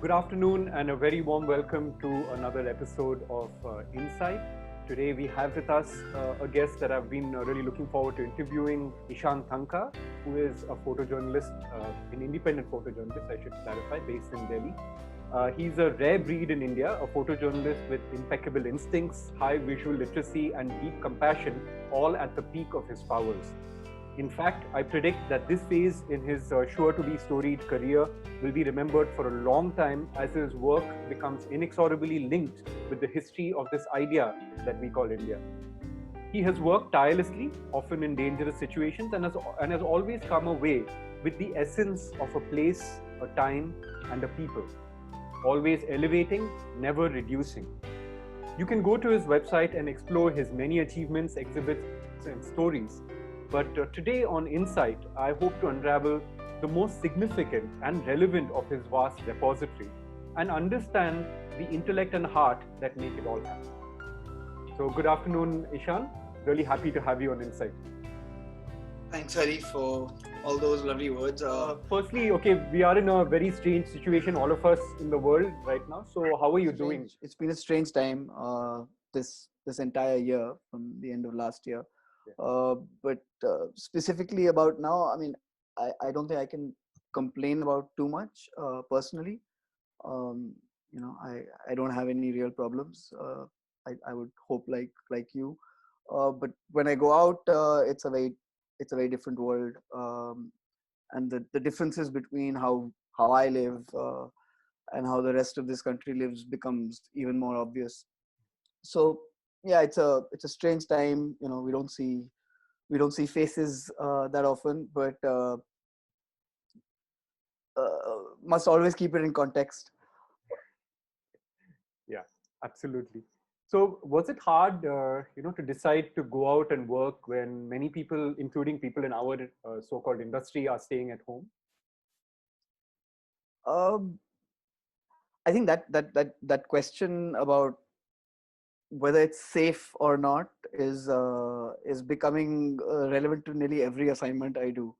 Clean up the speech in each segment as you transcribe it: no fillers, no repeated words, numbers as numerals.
Good afternoon and a very warm welcome to another episode of Insight. Today we have with us a guest that I've been really looking forward to interviewing, Ishan Tankha, who is a photojournalist, an independent photojournalist, I should clarify, based in Delhi. He's a rare breed in India, a photojournalist with impeccable instincts, high visual literacy, and deep compassion, all at the peak of his powers. In fact, I predict that this phase in his sure to be storied career will be remembered for a long time as his work becomes inexorably linked with the history of this idea that we call India. He has worked tirelessly, often in dangerous situations, and has always come away with the essence of a place, a time, and a people. Always elevating, never reducing. You can go to his website and explore his many achievements, exhibits, and stories. But today on Insight, I hope to unravel the most significant and relevant of his vast repository and understand the intellect and heart that make it all happen. So, good afternoon, Ishan. Really happy to have you on Insight. Thanks, Hari, for all those lovely words. Firstly, okay, we are in a very strange situation, all of us in the world right now. So, how are you doing? It's been a strange time this entire year from the end of last year. But specifically about now, I mean, I don't think I can complain about too much personally. I don't have any real problems. I would hope like you. But when I go out, it's a very different world. And the differences between how I live and how the rest of this country lives becomes even more obvious. So yeah, it's a strange time. We don't see faces that often, but must always keep it in context. Yeah, absolutely. So, was it hard, to decide to go out and work when many people, including people in our so-called industry, are staying at home? Um, I think that question about whether it's safe or not is becoming relevant to nearly every assignment I do.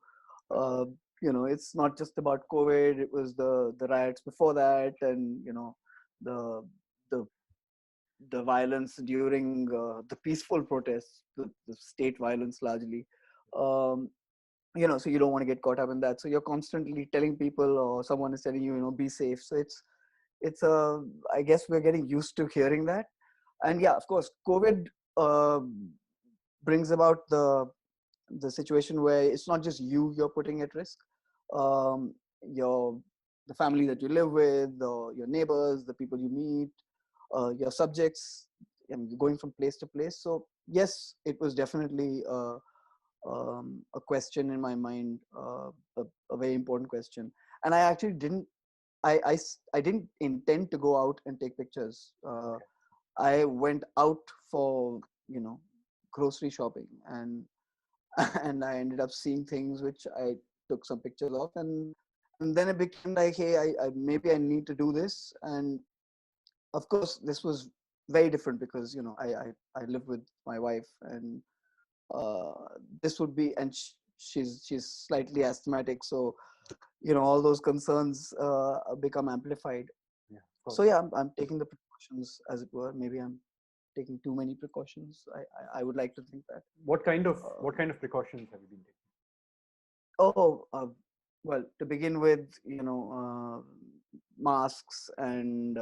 Uh, it's not just about COVID. It was the riots before that, and the the the violence during the peaceful protests, the state violence largely. Um, so you don't want to get caught up in that. So you're constantly telling people, or someone is telling you, be safe. So it's I guess we're getting used to hearing that. And yeah, of course, COVID uh, brings about the situation where it's not just you're putting at risk. Your the family that you live with, your neighbors, the people you meet, your subjects, and going from place to place. So yes, it was definitely a question in my mind, a very important question. And I actually didn't intend to go out and take pictures. I went out for grocery shopping, and and I ended up seeing things which I took some pictures of, and then it became like, hey, I maybe I need to do this. And of course this was very different because I live with my wife, and uh, this would be, and she's slightly asthmatic, so all those concerns become amplified. Yeah, of So course. yeah, I'm taking the precautions, as it were. Maybe I'm taking too many precautions. I would like to think that. What kind of precautions have you been taking? Oh, well, to begin with, masks and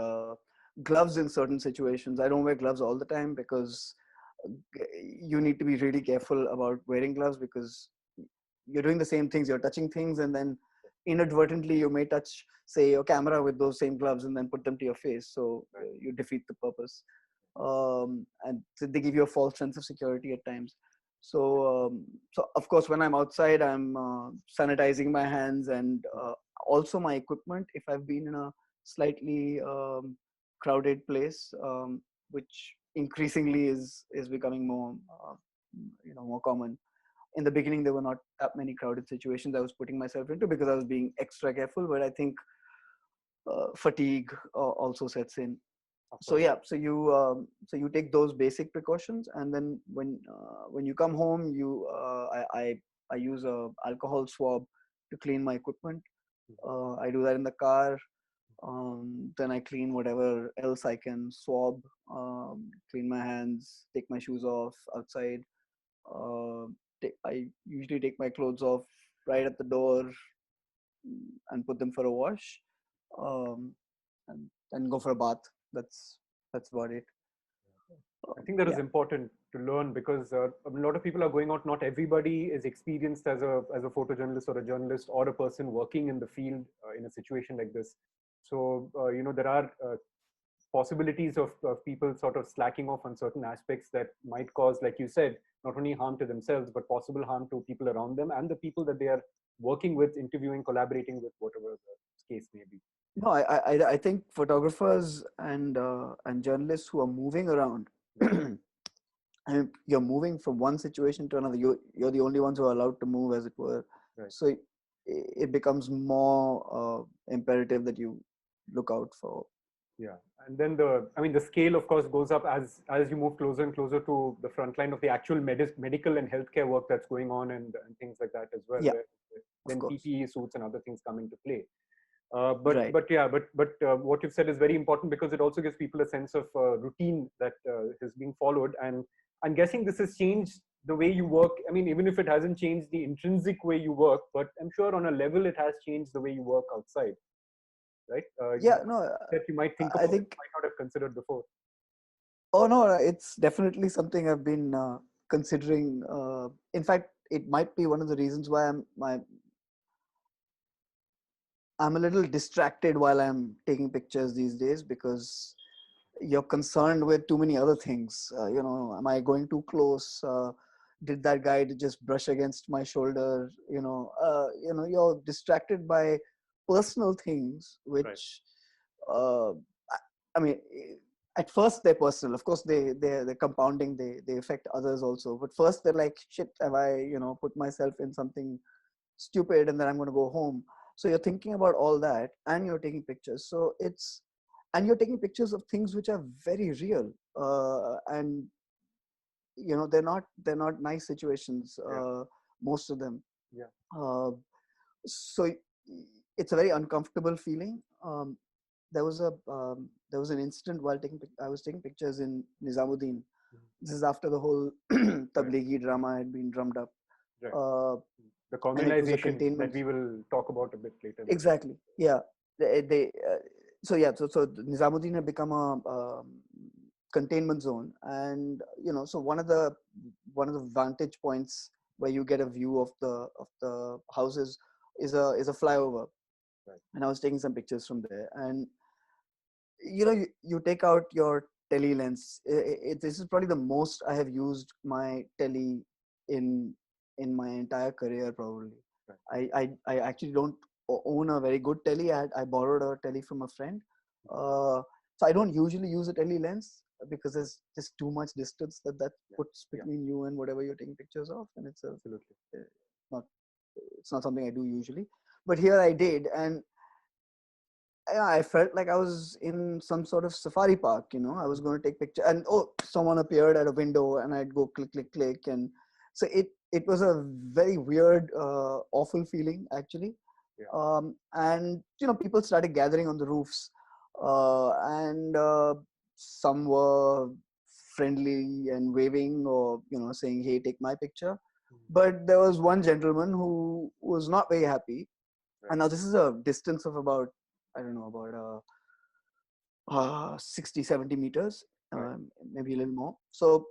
gloves in certain situations. I don't wear gloves all the time because you need to be really careful about wearing gloves, because you're doing the same things. You're touching things, and then inadvertently you may touch, say, your camera with those same gloves and then put them to your face. So you defeat the purpose. And so they give you a false sense of security at times. So of course, when I'm outside, I'm sanitizing my hands, and also my equipment. If I've been in a slightly crowded place, which increasingly is becoming more common. In the beginning, there were not that many crowded situations I was putting myself into because I was being extra careful. But I think fatigue also sets in. Of So course. yeah, so you take those basic precautions, and then when you come home, I use a alcohol swab to clean my equipment. I do that in the car. Then I clean whatever else I can, swab, clean my hands, take my shoes off outside. Uh, I usually take my clothes off right at the door, and put them for a wash, um, and go for a bath. That's about it. I think that is Yeah. important to learn because a lot of people are going out. Not everybody is experienced as a photojournalist or a journalist or a person working in the field in a situation like this. So there are possibilities of people sort of slacking off on certain aspects that might cause, like you said, not only harm to themselves but possible harm to people around them and the people that they are working with, interviewing, collaborating with, whatever the case may be. No, I think photographers and journalists who are moving around, Right. and you're moving from one situation to another. You're the only ones who are allowed to move, as it were. Right. So it becomes more imperative that you look out for. Yeah, and then the scale, of course, goes up as you move closer and closer to the front line of the actual medical and healthcare work that's going on, and things like that as well, Yeah, where of then course. PPE suits and other things come into play. Right. But what you've said is very important because it also gives people a sense of routine that is being followed. And I'm guessing this has changed the way you work. I mean, even if it hasn't changed the intrinsic way you work, but I'm sure on a level it has changed the way you work outside, right? Yeah. No, That you might think I about, think. might not have considered before. Oh no, it's definitely something I've been considering. In fact, it might be one of the reasons why I'm a little distracted while I'm taking pictures these days, because you're concerned with too many other things. Am I going too close? Did that guy just brush against my shoulder? You're distracted by personal things, Right. which, uh, I mean, at first they're personal. Of course, they're compounding. They affect others also. But first they're like, shit, have I put myself in something stupid, and then I'm going to go home. So you're thinking about all that, and you're taking pictures. And you're taking pictures of things which are very real, and they're not nice situations, Yeah. most of them. Yeah. uh, so it's a very uncomfortable feeling. There was an incident while I was taking pictures in Nizamuddin. Mhm. This is after the whole Right. Tablighi drama had been drummed up, Right. uh, The and it was a communalization that containment. we will talk about a bit later, maybe. Exactly. Yeah. They so yeah. So Nizamuddin had become a containment zone, and so one of the vantage points where you get a view of the houses is a flyover, Right. and I was taking some pictures from there, and you take out your tele lens. This is probably the most I have used my tele in in my entire career, probably. Right. I actually don't own a very good tele. I borrowed a tele from a friend, so I don't usually use a tele lens because there's just too much distance that Yeah. puts Yeah. between you and whatever you're taking pictures of, and Absolutely. not it's not something I do usually. But here I did, and yeah, I felt like I was in some sort of safari park. I was going to take picture, and someone appeared at a window, and I'd go click, click, click, and so it was a very weird, awful feeling, actually. Yeah. And people started gathering on the roofs, and some were friendly and waving, or saying, "Hey, take my picture." Mhm. But there was one gentleman who was not very happy, Right. and now this is a distance of about, I don't know, about 60, 70 meters, Right. maybe a little more. So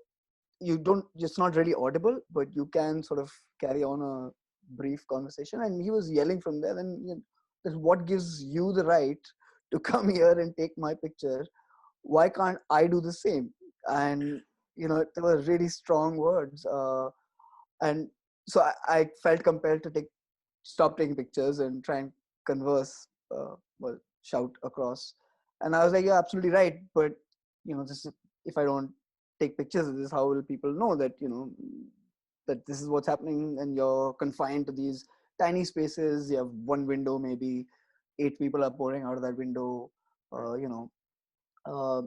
it's not really audible, but you can sort of carry on a brief conversation. And he was yelling from there, then, what gives you the right to come here and take my picture? Why can't I do the same? And, there were really strong words. And so I felt compelled to stop taking pictures and try and converse, shout across. And I was like, "You're absolutely right, but this is, if I don't take pictures of this, how will people know that that this is what's happening? And you're confined to these tiny spaces. You have one window, maybe 8 people are pouring out of that window. Right. uh, you know uh,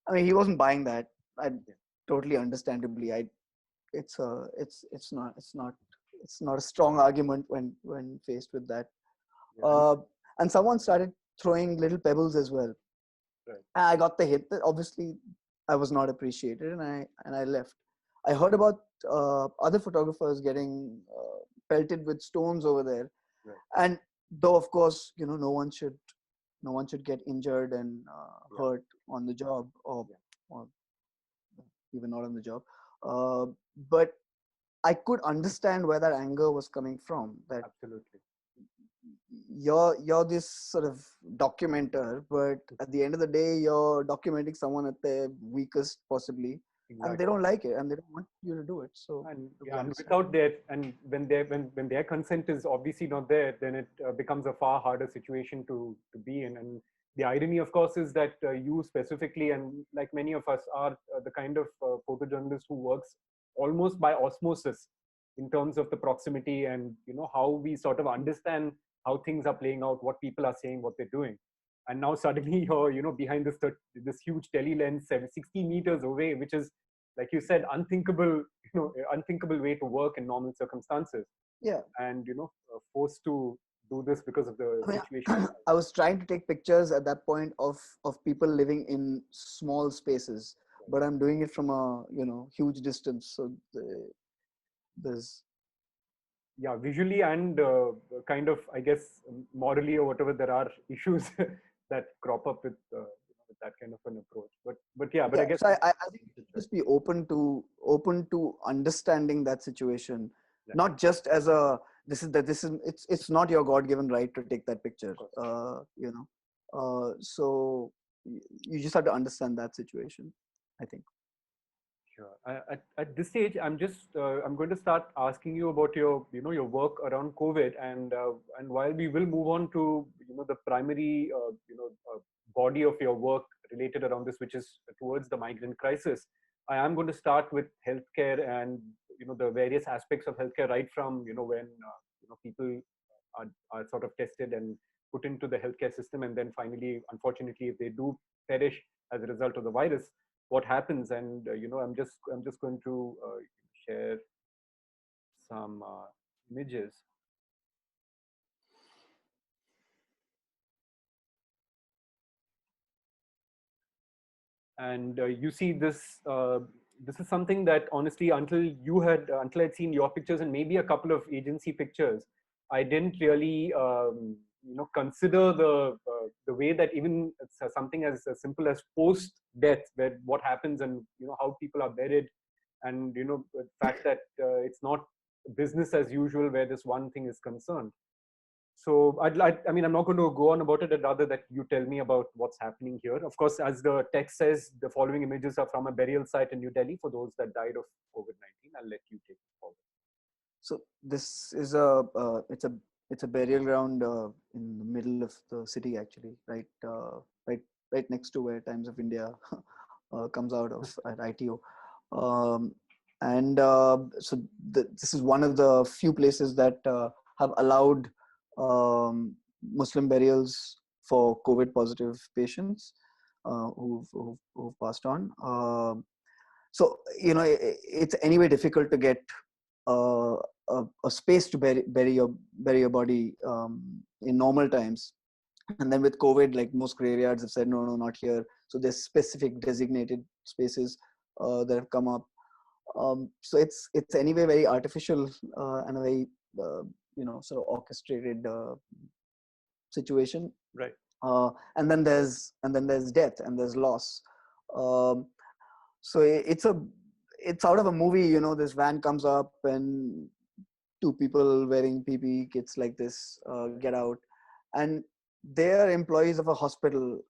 I mean, he wasn't buying that. I Yeah. totally understandably. It's not a strong argument when faced with that. Yeah. And uh, and someone started throwing little pebbles as well. Right. And I got the hit. That obviously, I was not appreciated, and I left. I heard about other photographers getting pelted with stones over there, Right. and though of course no one should get injured and Yeah. hurt on the job, Yeah. or even not on the job, uh, but I could understand where that anger was coming from. That Absolutely. you're this sort of documenter, but at the end of the day, you're documenting someone at their weakest possibly, and they Exactly. don't like it, and they don't want you to do it. So And totally yeah, and understand. without their, and when their consent is obviously not there, then it becomes a far harder situation to be in. And the irony, of course, is that you specifically, and like many of us, are the kind of photojournalist who works almost by osmosis in terms of the proximity, and how we sort of understand how things are playing out, what people are saying, what they're doing. And now suddenly you're behind this huge tele lens 60 meters away, which is, like you said, unthinkable way to work in normal circumstances, Yeah, and forced to do this because of the I mean, situation itself. I was trying to take pictures at that point of people living in small spaces, but I'm doing it from a huge distance. So there's Yeah, visually and kind of, I guess, morally or whatever, there are issues that crop up with that kind of an approach. But yeah, but I yeah. guess So I think it's just be open to understanding that situation, right. not just as a this is it's not your God-given right to take that Of picture. course. So you just have to understand that situation, I think. Sure. At this stage, I'm going to start asking you about your work around COVID, and while we will move on to the primary body of your work related around this, which is towards the migrant crisis, I am going to start with healthcare and the various aspects of healthcare, right from when people are sort of tested and put into the healthcare system, and then finally, unfortunately, if they do perish as a result of the virus, what happens. And I'm just going to share some images. And you see this, this is something that honestly, until I'd seen your pictures and maybe a couple of agency pictures, I didn't really consider the way that even something as simple as post death, where what happens, and how people are buried, and the fact that it's not business as usual where this one thing is concerned. So I'd like, I mean, I'm not going to go on about it, rather that you tell me about what's happening here. Of course, as the text says, the following images are from a burial site in New Delhi for those that died of COVID-19. I'll let you take it forward. So this is it's a burial ground in the middle of the city, actually, right right next to where Times of India comes out of at ITO. Um, and so this is one of the few places that have allowed Muslim burials for COVID positive patients who've passed on. So it's anyway difficult to get uh, a space to bury your body in normal times. And then with COVID, like most graveyards have said, no, not here. So there's specific designated spaces that have come up. So it's anyway very artificial and a very sort of orchestrated situation. Right. And then there's death and there's loss. Um, so it's out of a movie. This van comes up and two people wearing PPE kits like this get out, and they're employees of a hospital,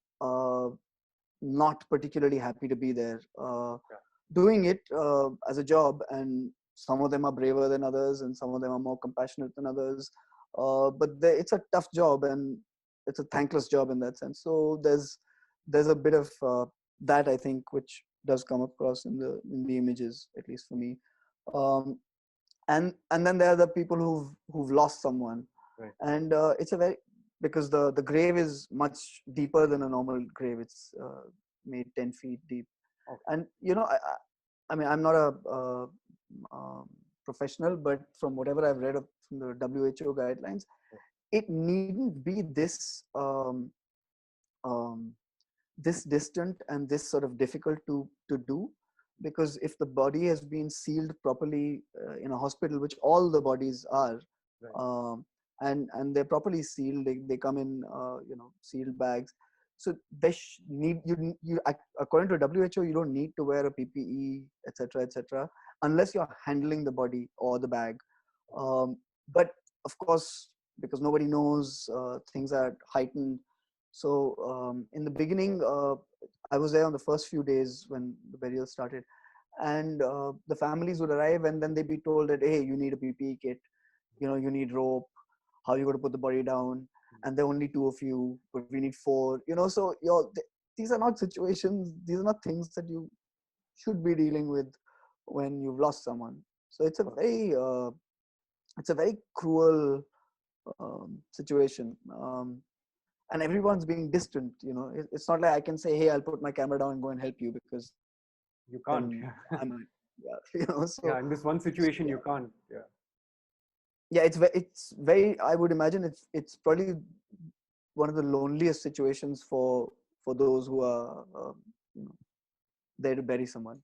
not particularly happy to be there, Yeah. doing it as a job. And some of them are braver than others, and some of them are more compassionate than others. But it's a tough job, and it's a thankless job in that sense. So there's a bit of that, I think, which does come across in the images, at least for me. Um, and then there are the people who've lost someone. Right. And it's a very, because the grave is much deeper than a normal grave. It's made 10 feet deep. Okay. And I mean, I'm not a professional, but from whatever I've read from the WHO guidelines, it needn't be this um, this distant and this sort of difficult to do, because if the body has been sealed properly in a hospital, which all the bodies are, Right. um, and they're properly sealed, they come in sealed bags. So they need you according to WHO, you don't need to wear a PPE, etc., etc., unless you're handling the body or the bag. But of course, because nobody knows, things are heightened. So in the beginning, I was there on the first few days when the burial started, and the families would arrive, and then they'd be told that, hey, you need a PPE kit, you need rope, how you going to put the body down, and there are only two of you, but we need four. So these are not situations, these are not things that you should be dealing with when you've lost someone. So it's a very cruel situation. And everyone's being distant. It's not like I can say, hey, I'll put my camera down and go and help you, because You can't. then I'm yeah. Yeah, So in this one situation, yeah. you can't. Yeah. Yeah, it's very, I would imagine it's probably one of the loneliest situations for those who are you know there to bury someone.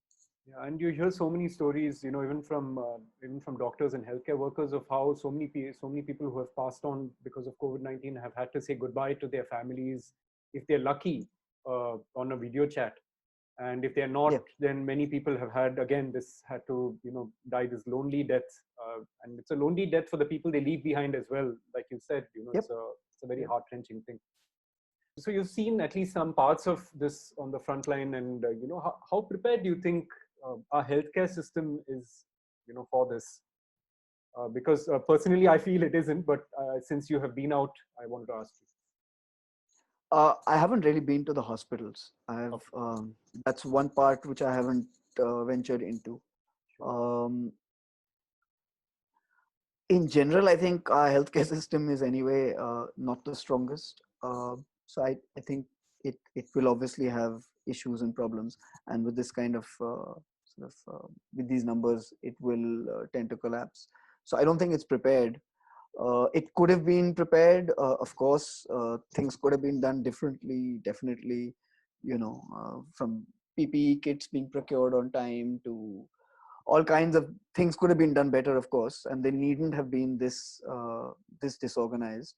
Yeah, and you hear so many stories, even from doctors and healthcare workers, of how so many people who have passed on because of COVID-19 have had to say goodbye to their families, if they're lucky, on a video chat, and if they're not, Yeah. then many people have had to die this lonely death, and it's a lonely death for the people they leave behind as well. Like you said, Yep. it's a very Yep. heart wrenching thing. So you've seen at least some parts of this on the front line, and how prepared do you think our healthcare system is, for this? Because personally, I feel it isn't. But since you have been out, I wanted to ask you. I haven't really been to the hospitals. Okay, That's one part which I haven't ventured into. sure. Um, in general, I think our healthcare system is anyway not the strongest. So I think it will obviously have issues and problems, and with this kind of with these numbers, it will tend to collapse. So I don't think it's prepared. It could have been prepared, of course. Things could have been done differently, definitely. From PPE kits being procured on time to all kinds of things could have been done better, of course, and they needn't have been this disorganized.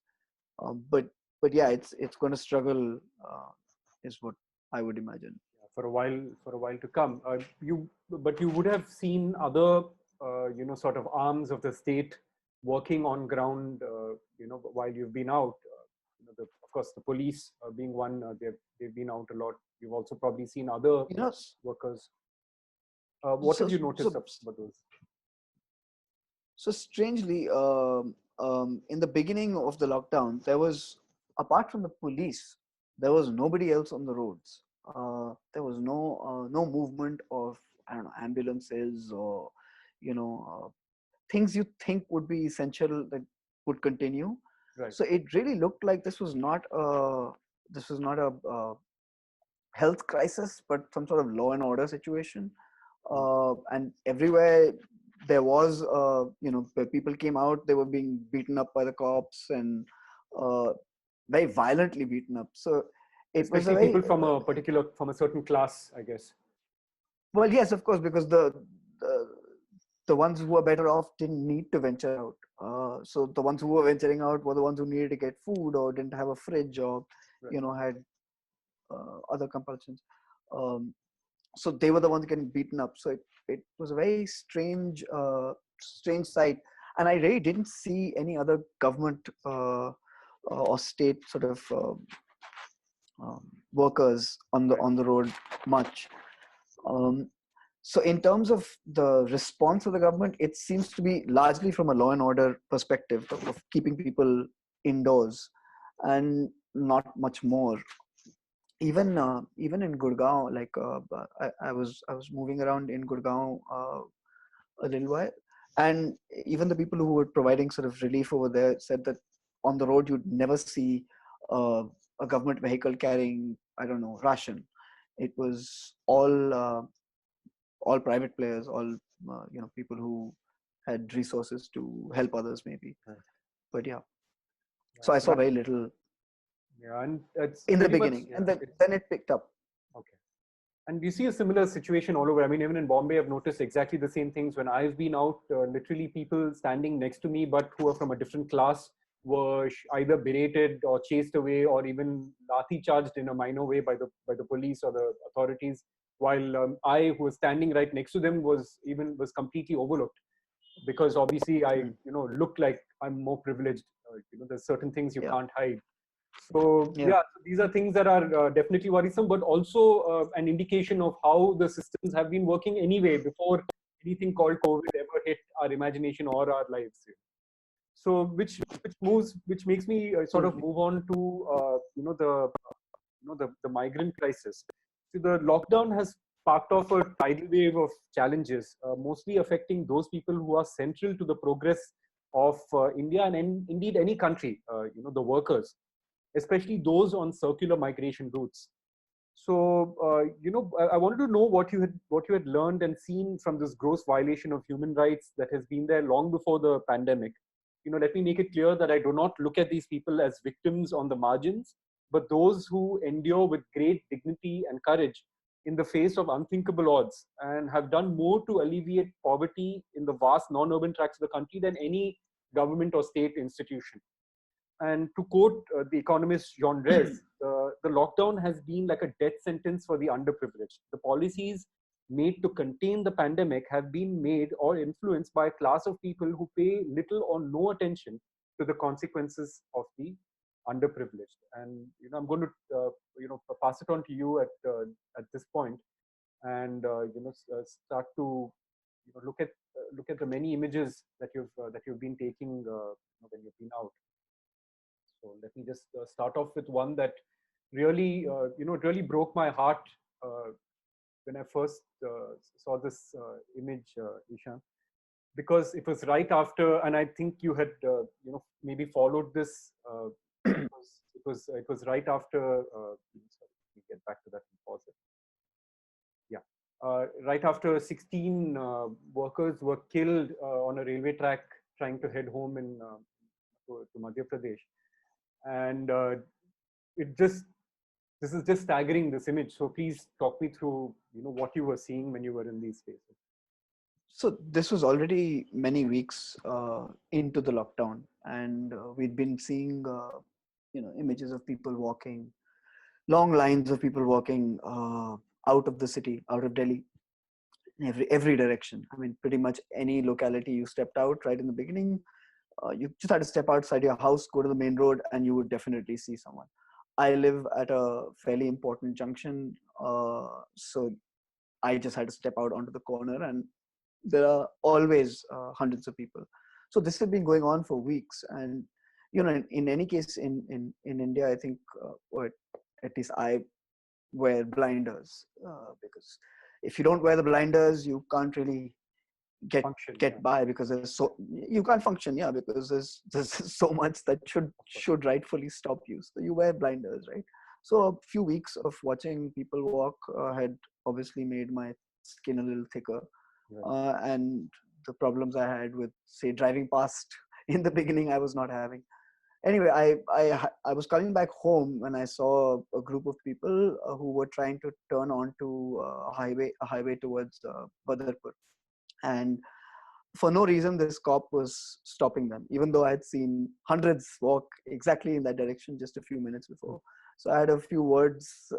But yeah, it's going to struggle, is what I would imagine. For a while to come. But you would have seen other, sort of arms of the state working on ground, while you've been out. Of course, the police being one, they've been out a lot. You've also probably seen other You know, workers. What so have you noticed so about those? so strangely, in the beginning of the lockdown, there was, apart from the police, there was nobody else on the roads. There was no movement of, I don't know, ambulances or things you think would be essential that would continue. Right. So it really looked like this was not a health crisis, but some sort of law and order situation. And everywhere there was, where people came out, they were being beaten up by the cops, and uh, very violently beaten up. So it was a Especially people very from a certain class, I guess. well, yes, of course, because the the ones who were better off didn't need to venture out. So the ones who were venturing out were the ones who needed to get food or didn't have a fridge or Right. had other compulsions. Um, so they were the ones getting beaten up. So it was a very strange sight, and I really didn't see any other government or state sort of workers Right. on the road much. Um, so in terms of the response of the government, it seems to be largely from a law and order perspective of keeping people indoors and not much more. Even in Gurgaon, like I was moving around in Gurgaon a little while, and even the people who were providing sort of relief over there said that on the road you'd never see uh, a government vehicle carrying, I don't know, ration. It was all private players, all people who had resources to help others maybe. Right. But yeah, Yeah, so I so saw that very little. Yeah, and it's in the pretty much, beginning, yeah, and then it's then it picked up. okay. And you see a similar situation all over. I mean, even in Bombay, I've noticed exactly the same things. When I've been out, literally people standing next to me, but who are from a different class, were either berated or chased away, or even lathi charged in a minor way by the police or the authorities. While I, who was standing right next to them, was completely overlooked, because obviously I, Mm. look like I'm more privileged. There's certain things you Yeah, can't hide. So yeah. yeah, so these are things that are definitely worrisome, but also an indication of how the systems have been working anyway before anything called COVID ever hit our imagination or our lives. So which makes me sort of Absolutely. move on to the migrant crisis. So the lockdown has sparked off a tidal wave of challenges, mostly affecting those people who are central to the progress of India and indeed any country. The workers, especially those on circular migration routes. So, I wanted to know what you had learned and seen from this gross violation of human rights that has been there long before the pandemic. Let me make it clear that I do not look at these people as victims on the margins, but those who endure with great dignity and courage in the face of unthinkable odds, and have done more to alleviate poverty in the vast non-urban tracts of the country than any government or state institution. And to quote the economist Jean Rez, the lockdown has been like a death sentence for the underprivileged. The policies made to contain the pandemic have been made or influenced by a class of people who pay little or no attention to the consequences of the underprivileged. And I'm going to pass it on to you at this point, and start to look at the many images that you've been taking when you've been out. So let me just start off with one that really, it really broke my heart uh, when I first saw this image, Ishan, because it was right after, and I think you had, maybe followed this. It was right after. Sorry, let me get back to that and pause it. Yeah. Right after 16 workers were killed on a railway track trying to head home to Madhya Pradesh, and it just this is just staggering, this image. So please talk me through what you were seeing when you were in these spaces. So this was already many weeks into the lockdown, and we'd been seeing, images of people walking, long lines of people walking out of the city, out of Delhi, in every direction. I mean, pretty much any locality you stepped out right in the beginning, you just had to step outside your house, go to the main road, and you would definitely see someone. I live at a fairly important junction, so I just had to step out onto the corner, and there are always hundreds of people. So this has been going on for weeks, and in any case, in India, I think, or at least I wear blinders, because if you don't wear the blinders, you can't really get Function, yeah, get by, because there's so you can't function, yeah, because there's so much that of course. should rightfully stop you, so you wear blinders, right? So a few weeks of watching people walk had obviously made my skin a little thicker, Right. and the problems I had with, say, driving past in the beginning, I was not having. Anyway, I was coming back home when I saw a group of people who were trying to turn onto a highway towards Badarpur, and for no reason this cop was stopping them, even though I had seen hundreds walk exactly in that direction just a few minutes before. So I had a few words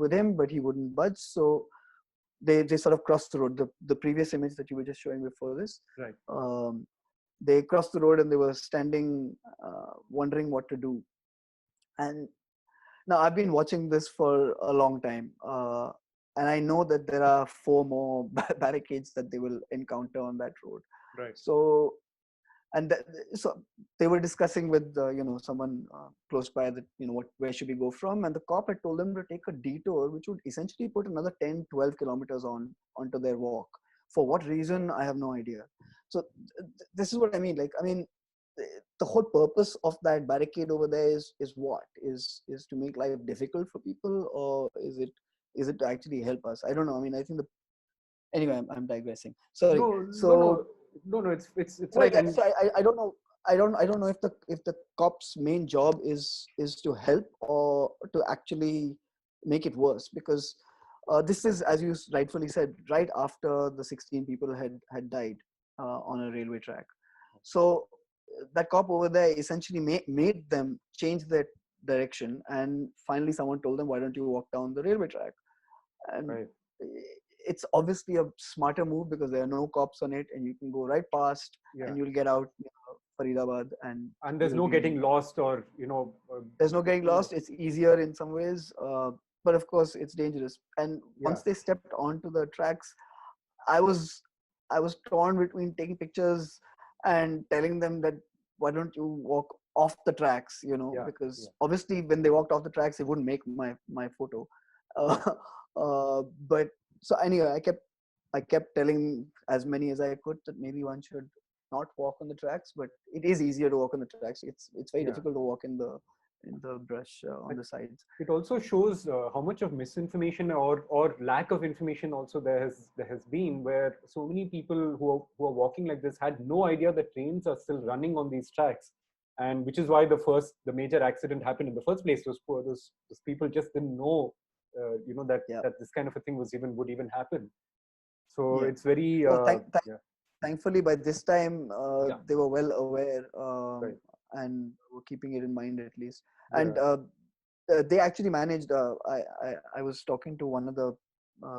with him, but he wouldn't budge. So they sort of crossed the road. The previous image that you were just showing before this, Right. they crossed the road and they were standing, wondering what to do. And now I've been watching this for a long time, and I know that there are four more barricades that they will encounter on that road. Right. So, so they were discussing with someone close by, that where should we go from, and the cop had told them to take a detour which would essentially put another 10-12 kilometers onto their walk. For what reason, I have no idea. So this is what I mean. Like, I mean, the whole purpose of that barricade over there is what is to make life difficult for people, or is it to actually help us? I don't know. I mean, I think anyway, I'm digressing, sorry. No, no, So no, no, no. It's well, right. yeah, And so I don't know. I don't know if the cops main job is to help or to actually make it worse, because this is, as you rightfully said, right after the 16 people had died on a railway track. So that cop over there essentially made them change their direction, and finally someone told them, why don't you walk down the railway track? And Right. it's obviously a smarter move because there are no cops on it, and you can go right past Yeah. and you'll get out Faridabad, and And there's you'll no be, getting lost or, there's no getting you know, lost. It's easier in some ways, but of course it's dangerous. And yeah. once they stepped onto the tracks, I was I was torn between taking pictures and telling them that, why don't you walk off the tracks, Yeah. because Yeah. obviously when they walked off the tracks, it wouldn't make my photo. Uh, but so anyway, I kept telling as many as I could that maybe one should not walk on the tracks, but it is easier to walk on the tracks. It's very Yeah. difficult to walk in the brush on the sides. It also shows how much of misinformation or lack of information also there has been, where so many people who are walking like this had no idea that trains are still running on these tracks, and which is why the major accident happened in the first place. Those people just didn't know, that Yeah, that this kind of a thing would even happen. So yeah. it's very Well, yeah. thankfully by this time Yeah. they were well aware, Right. and were keeping it in mind at least. And Yeah. they actually managed. I was talking to one of the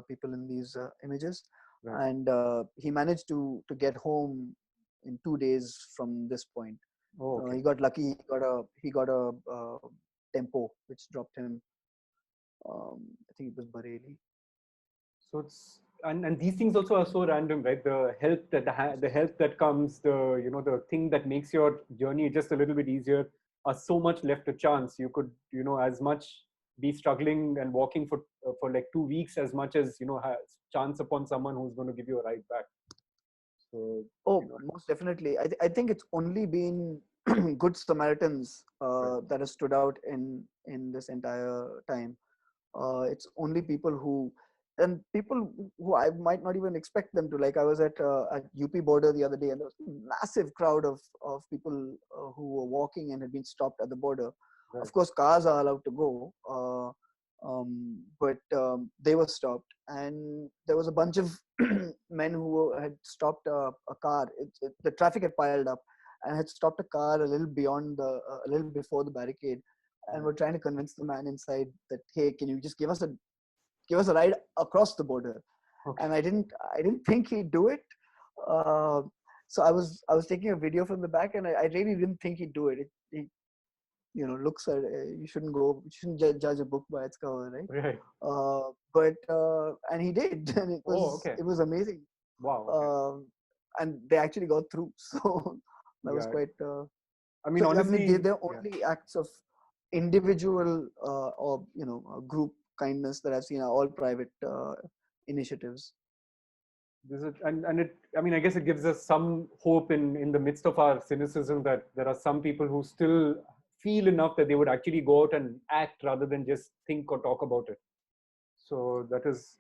people in these images, Right. and he managed to get home in 2 days from this point. Oh, okay. He got lucky. He got a tempo which dropped him. I think it was Bareilly. So it's and these things also are so random, right? The help that comes, the thing that makes your journey just a little bit easier are so much left to chance. You could, as much be struggling and walking for like 2 weeks as much as has chance upon someone who's going to give you a ride back. So Oh, most definitely. I think it's only been good Samaritans right, that have stood out in this entire time. It's only people who I might not even expect them to. Like I was at UP border the other day, and there was a massive crowd of people who were walking and had been stopped at the border. right, Of course, cars are allowed to go, but they were stopped, and there was a bunch of men who had stopped a car. The traffic had piled up, and had stopped a car a little before the barricade, and right. were trying to convince the man inside that, hey, can you just give us a ride across the border? Okay. And I didn't think he'd do it. Uh, so I was taking a video from the back, and I really didn't think he'd do it. He looks at you shouldn't judge a book by its cover, right? Right. But and he did, and it Oh, was okay. it was amazing. Wow. Okay. Um, and they actually got through, so that was Yeah. quite. I mean, So I mean, honestly, they're yeah. only acts of individual or group kindness that I've seen are all private initiatives. And it, I mean, I guess it gives us some hope in the midst of our cynicism that there are some people who still feel enough that they would actually go out and act rather than just think or talk about it. So that is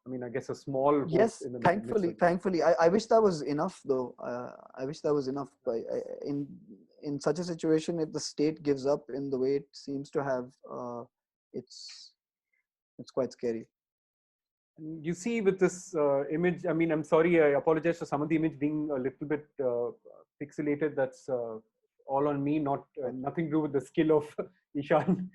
I mean, I guess a small hope Yes, in the midst thankfully, of this. thankfully, I wish that was enough though. I wish that was enough. In such a situation, if the state gives up in the way it seems to have, it's it's quite scary. And you see with this image, I mean, I'm sorry, I apologize for some of the image being a little bit pixelated. That's all on me, not Right. nothing to do with the skill of Ishan.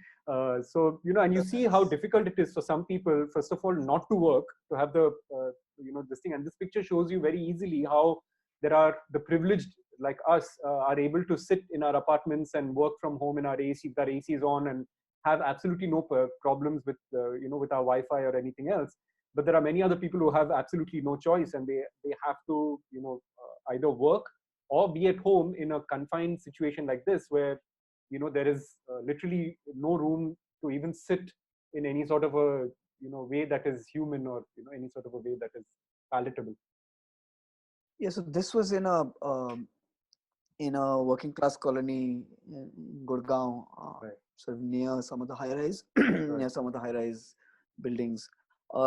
So, and you see how That's, difficult it is for some people, first of all, not to work, to have this thing. And this picture shows you very easily how there are the privileged like us are able to sit in our apartments and work from home in our AC, if our AC is on, and have absolutely no problems with, with our Wi-Fi or anything else. But there are many other people who have absolutely no choice, and they have to either work or be at home in a confined situation like this, where there is literally no room to even sit in any sort of a way that is human, or any sort of a way that is palatable. yeah. So this was in a working class colony in Gurgaon, Right. sort of near some of the high rise, Right. near some of the high rise buildings.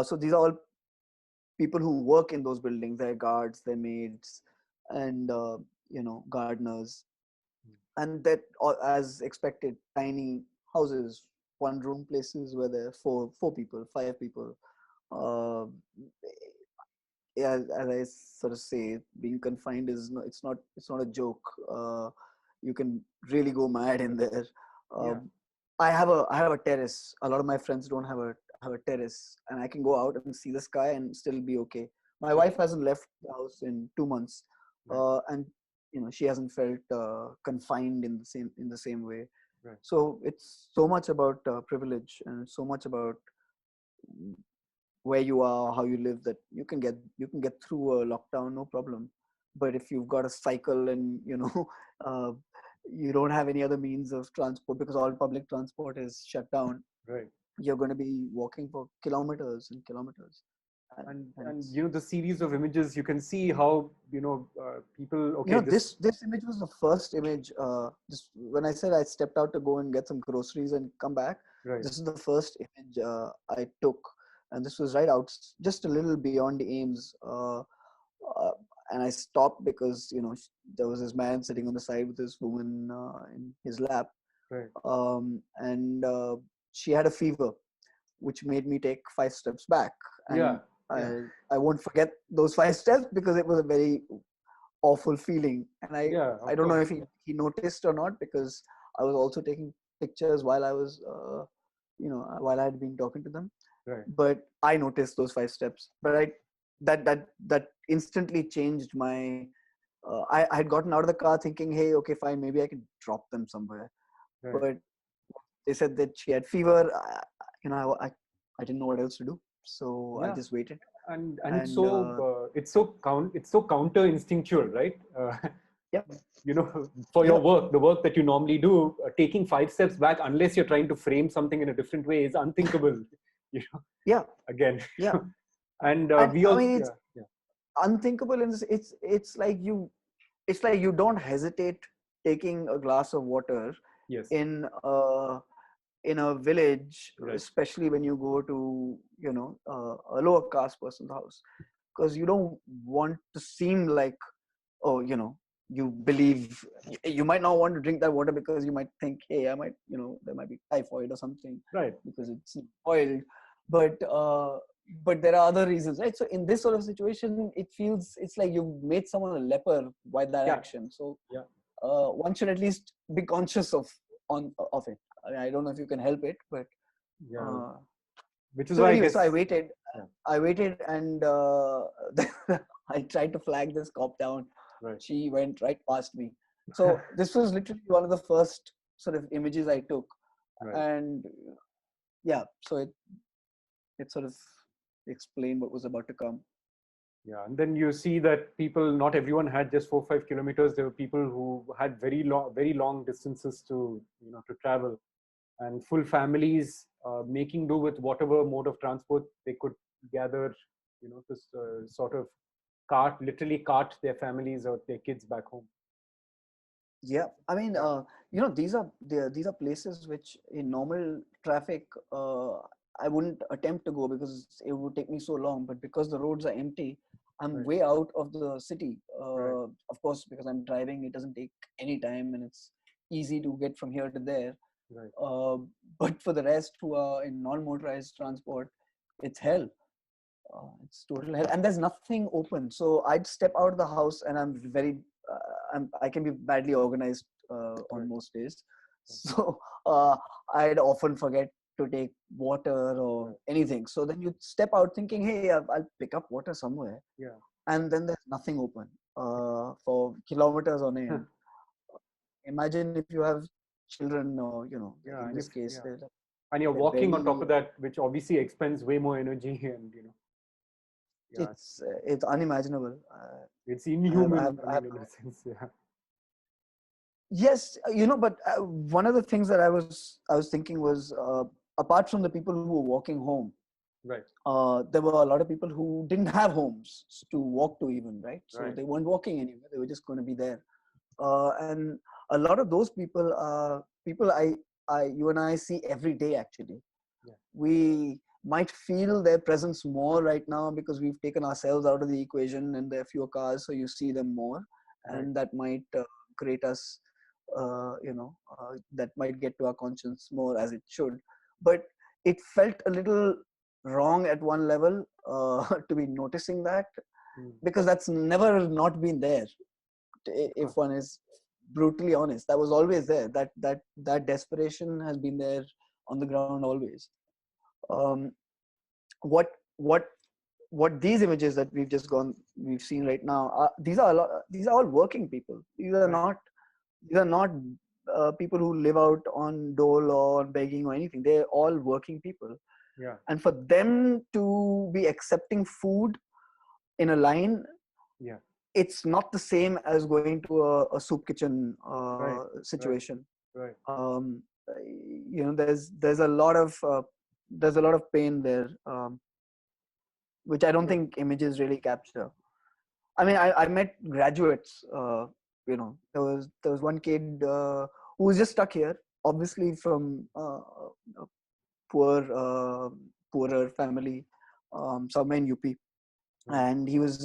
So these are all people who work in those buildings. They're guards, they're maids, and gardeners, and that, as expected, tiny houses, one room places where there are four people, five people. uh, yeah, as I sort of say, being confined is no, it's not a joke. You can really go mad in there. uh, Yeah. I have a terrace. A lot of my friends don't have a terrace, and I can go out and see the sky and still be okay. My Right. wife hasn't left the house in 2 months, Right. and she hasn't felt confined in the same way. Right. So it's so much about privilege, and so much about where you are, how you live, that you can get through a lockdown, no problem. But if you've got a cycle and uh, you don't have any other means of transport because all public transport is shut down, Right. you're going to be walking for kilometers and kilometers. and, and And it's, the series of images, you can see how people. you Okay, know this. this image was the first image. When I said I stepped out to go and get some groceries and come back, Right. this is the first image I took, and this was right out, just a little beyond the Ames. Uh, and I stopped because there was this man sitting on the side with this woman in his lap, Right. and she had a fever, which made me take 5 steps back. Yeah. And Yeah. I won't forget those 5 steps because it was a very awful feeling. And I Yeah. I Of don't know course. if he noticed or not, because I was also taking pictures while I was while I had been talking to them. Right. But I noticed those 5 steps. But that instantly changed my. I had gotten out of the car thinking, hey, okay, fine, maybe I can drop them somewhere. Right. But they said that she had fever. I didn't know what else to do, so I Yeah. just waited. And And it's so counter instinctual, right? yeah, For yeah, your work, the work that you normally do, taking 5 steps back, unless you're trying to frame something in a different way, is unthinkable. You know, yeah, again. yeah. And And we I all, mean, it's yeah, yeah, unthinkable. It's like you don't hesitate taking a glass of water yes, in a village, right, especially when you go to a lower caste person's house, because you don't want to seem like, oh, you believe. You might not want to drink that water because you might think, hey, I might, there might be typhoid or something right, because it's oiled. But there are other reasons, right? So in this sort of situation, it's like you've made someone a leper by that yeah, action. So yeah, one should at least be conscious of it. I don't know if you can help it, but yeah. uh, Which is so why I anyway, so guess, I waited. yeah, And I tried to flag this cop down. right, She went right past me. So this was literally one of the first sort of images I took. right. And yeah, so it sort of explained what was about to come. Yeah, and then you see that people, not everyone had just 4 or 5 kilometers. There were people who had very long distances to travel, and full families making do with whatever mode of transport they could gather, to sort of literally cart their families or their kids back home. Yeah, I mean, Yeah, these are places which in normal traffic I wouldn't attempt to go because it would take me so long. But because the roads are empty, I'm right, way out of the city. right, Of course, because I'm driving, it doesn't take any time, and it's easy to get from here to there. right. Uh, but for the rest who are in non-motorized transport, it's hell. It's total hell, and there's nothing open. So I'd step out of the house, and I can be badly organized on Right. most days. So uh, I'd often forget to take water or Right. anything. So then you step out thinking, hey, I'll pick up water somewhere, Yeah. and then there's nothing open for kilometers on end. Imagine if you have children, or Yeah. in And this if case, yeah, they're and you're they're walking on top barely. of that, which obviously expends way more energy, and yeah, It's unimaginable. it's I inhuman. have, I I have mean, in a sense, yeah. Yes, but one of the things that I was thinking was, apart from the people who were walking home, Right. there were a lot of people who didn't have homes to walk to even, right? So Right. they weren't walking anywhere; they were just going to be there. And a lot of those people are people you and I see every day. Actually, Yeah. we might feel their presence more right now because we've taken ourselves out of the equation and there are fewer cars, so you see them more. Right. and that might create us, that might get to our conscience more as it should. But it felt a little wrong at one level to be noticing that, Mm. because that's never not been there. Of If course. one is brutally honest, that was always there. That desperation has been there on the ground always. Um, what what what these images that we've seen right now are, these are all working people. Right. These are not people who live out on dole or begging or anything. They're all working people, Yeah. and for them to be accepting food in a line, Yeah. it's not the same as going to a soup kitchen Right. Right. situation. Right. um, there's a lot of pain there, which I don't Right. think images really capture. I mean, I met graduates. There was one kid who was just stuck here, obviously from a poor, poorer family, somewhere in UP, Right. and he was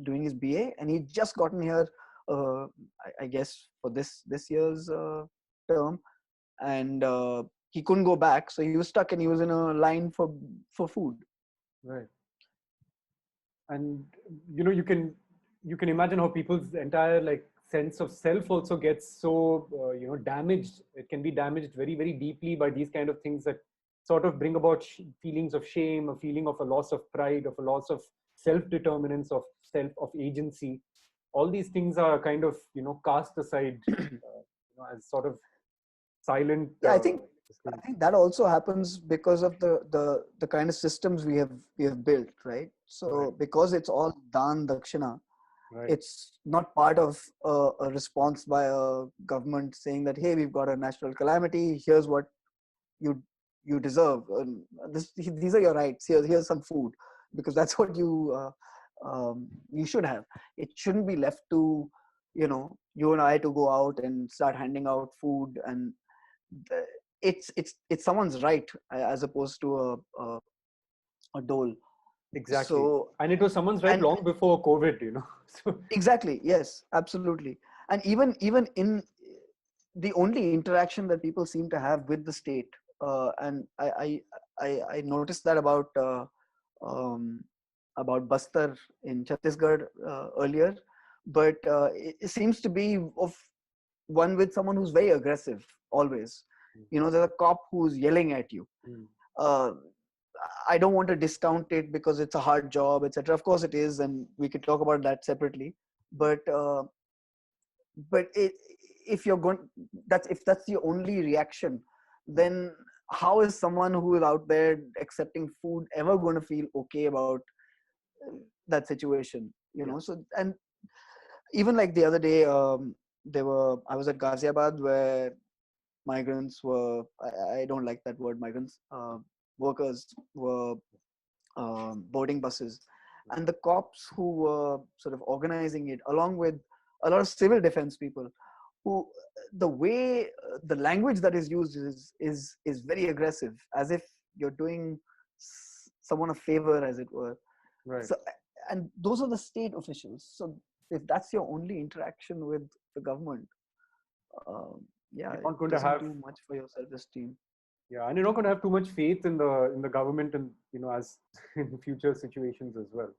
doing his BA, and he'd just gotten here, I guess for this year's term, and he couldn't go back, so he was stuck, and he was in a line for food. Right. And you can imagine how people's entire like sense of self also gets so damaged. It can be damaged very, very deeply by these kind of things that sort of bring about feelings of shame, a feeling of a loss of pride, of a loss of self-determinance, of agency. All these things are kind of cast aside as sort of silent Yeah, I think that also happens because of the kind of systems we have built, right? Right. So because it's all dan dakshina, Right. it's not part of a response by a government saying that, hey, we've got a natural calamity, here's what you you deserve, these are your rights, here's some food, because that's what you should have. It shouldn't be left to you and I to go out and start handing out food, and the, it's someone's right, as opposed to a dole. Exactly. So, And it was someone's right and long before COVID. So exactly, yes, absolutely. And even in the only interaction that people seem to have with the state, and I noticed that um, about Bastar in Chhattisgarh earlier, but it seems to be of one with someone who's very aggressive always. There's a cop who's yelling at you. mm, uh, I don't want to discount it because it's a hard job, etc. Of course it is, and we could talk about that separately. But if you're going, if that's the only reaction, then how is someone who is out there accepting food ever going to feel okay about that situation? yeah, So, and even like the other day, I was at Ghaziabad, where migrants were, I don't like that word, migrants, workers were boarding buses, and the cops who were sort of organizing it, along with a lot of civil defense people, who, the way, the language that is used is very aggressive, as if you're doing someone a favor, as it were. right. So, and those are the state officials. So if that's your only interaction with the government, um, yeah, You're it not going to doesn't have, do much for your self-esteem. yeah, and you're not going to have too much faith in the government, and as in future situations as well.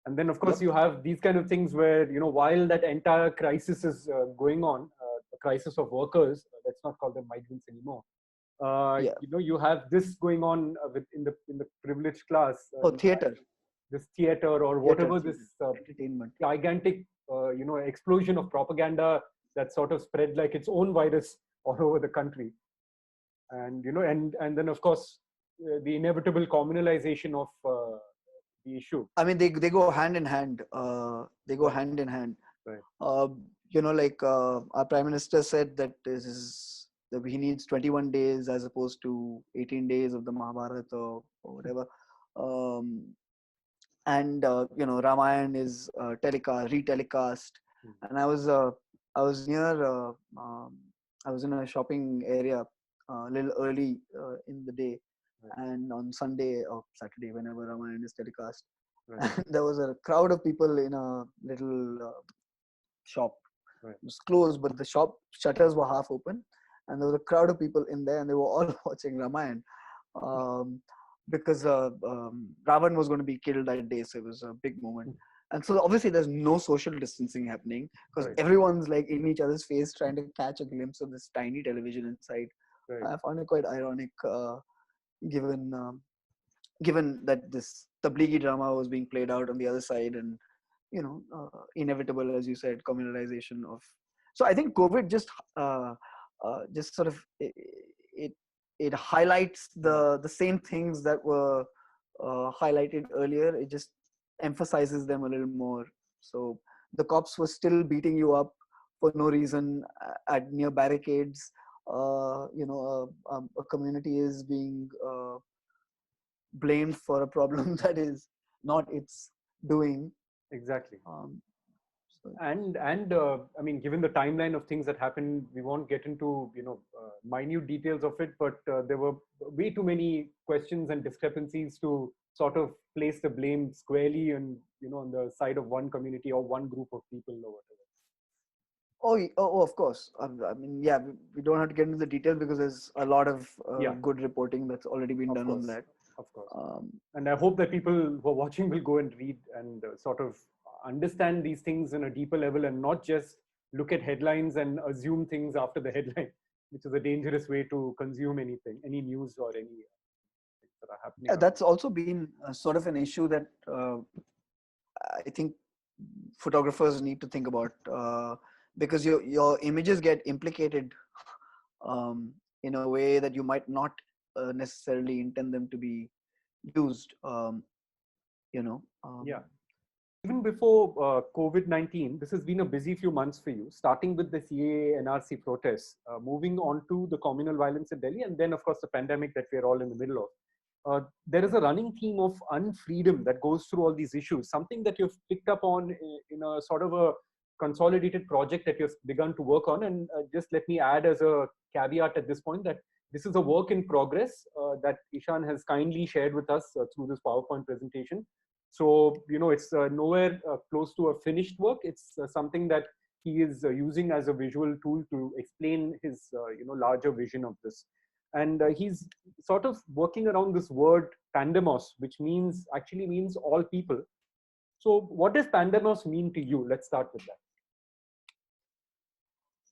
And then of course Yep. you have these kind of things where while that entire crisis is going on, the crisis of workers, let's not call them migrants anymore. Yeah. You have this going on in the privileged class. Oh, You have this theater or theater, whatever, this entertainment. gigantic explosion of propaganda that sort of spread like its own virus all over the country. And and then of course the inevitable communalization of the issue. I mean, they go hand in hand. They go Right. hand in hand. Right. Like our prime minister said that that he needs 21 days as opposed to 18 days of the Mahabharata, or whatever. Um, and Ramayan is retelecast. Mm. And I was near, I was in a shopping area a little early in the day, Right. and on Sunday or Saturday, whenever Ramayan is telecast, Right. and there was a crowd of people in a little shop. Right. It was closed, but the shop shutters were half open, and there was a crowd of people in there, and they were all watching Ramayana. Because Ravan was going to be killed that day, so it was a big moment. And so obviously there's no social distancing happening because Right. everyone's like in each other's face trying to catch a glimpse of this tiny television inside. Right. I found it quite ironic, given given that this Tablighi drama was being played out on the other side, and inevitable, as you said, communalization of. So I think COVID just sort of it highlights the same things that were highlighted earlier. It just emphasizes them a little more. So the cops were still beating you up for no reason at near barricades. A community is being blamed for a problem that is not its doing. Exactly. So. And I mean, given the timeline of things that happened, we won't get into minute details of it, but there were way too many questions and discrepancies to sort of place the blame squarely and on the side of one community or one group of people or whatever. Oh, of course. I mean, yeah, we don't have to get into the details because there's a lot of good reporting that's already been done on that. Of course. And I hope that people who are watching will go and read and sort of understand these things in a deeper level and not just look at headlines and assume things after the headline, which is a dangerous way to consume anything, any news or any things that are happening. Yeah, that's also been sort of an issue that I think photographers need to think about because your images get implicated in a way that you might not necessarily intend them to be used. Yeah. Even before COVID-19, this has been a busy few months for you, starting with the CAA-NRC protests, moving on to the communal violence in Delhi, and then, of course, the pandemic that we're all in the middle of. There is a running theme of unfreedom that goes through all these issues, something that you've picked up on in a sort of a consolidated project that you've begun to work on. And just let me add as a caveat at this point that this is a work in progress that Ishan has kindly shared with us through this PowerPoint presentation. So, it's nowhere close to a finished work. It's something that he is using as a visual tool to explain his, larger vision of this. And he's sort of working around this word Pandemos, which actually means all people. So what does Pandemos mean to you? Let's start with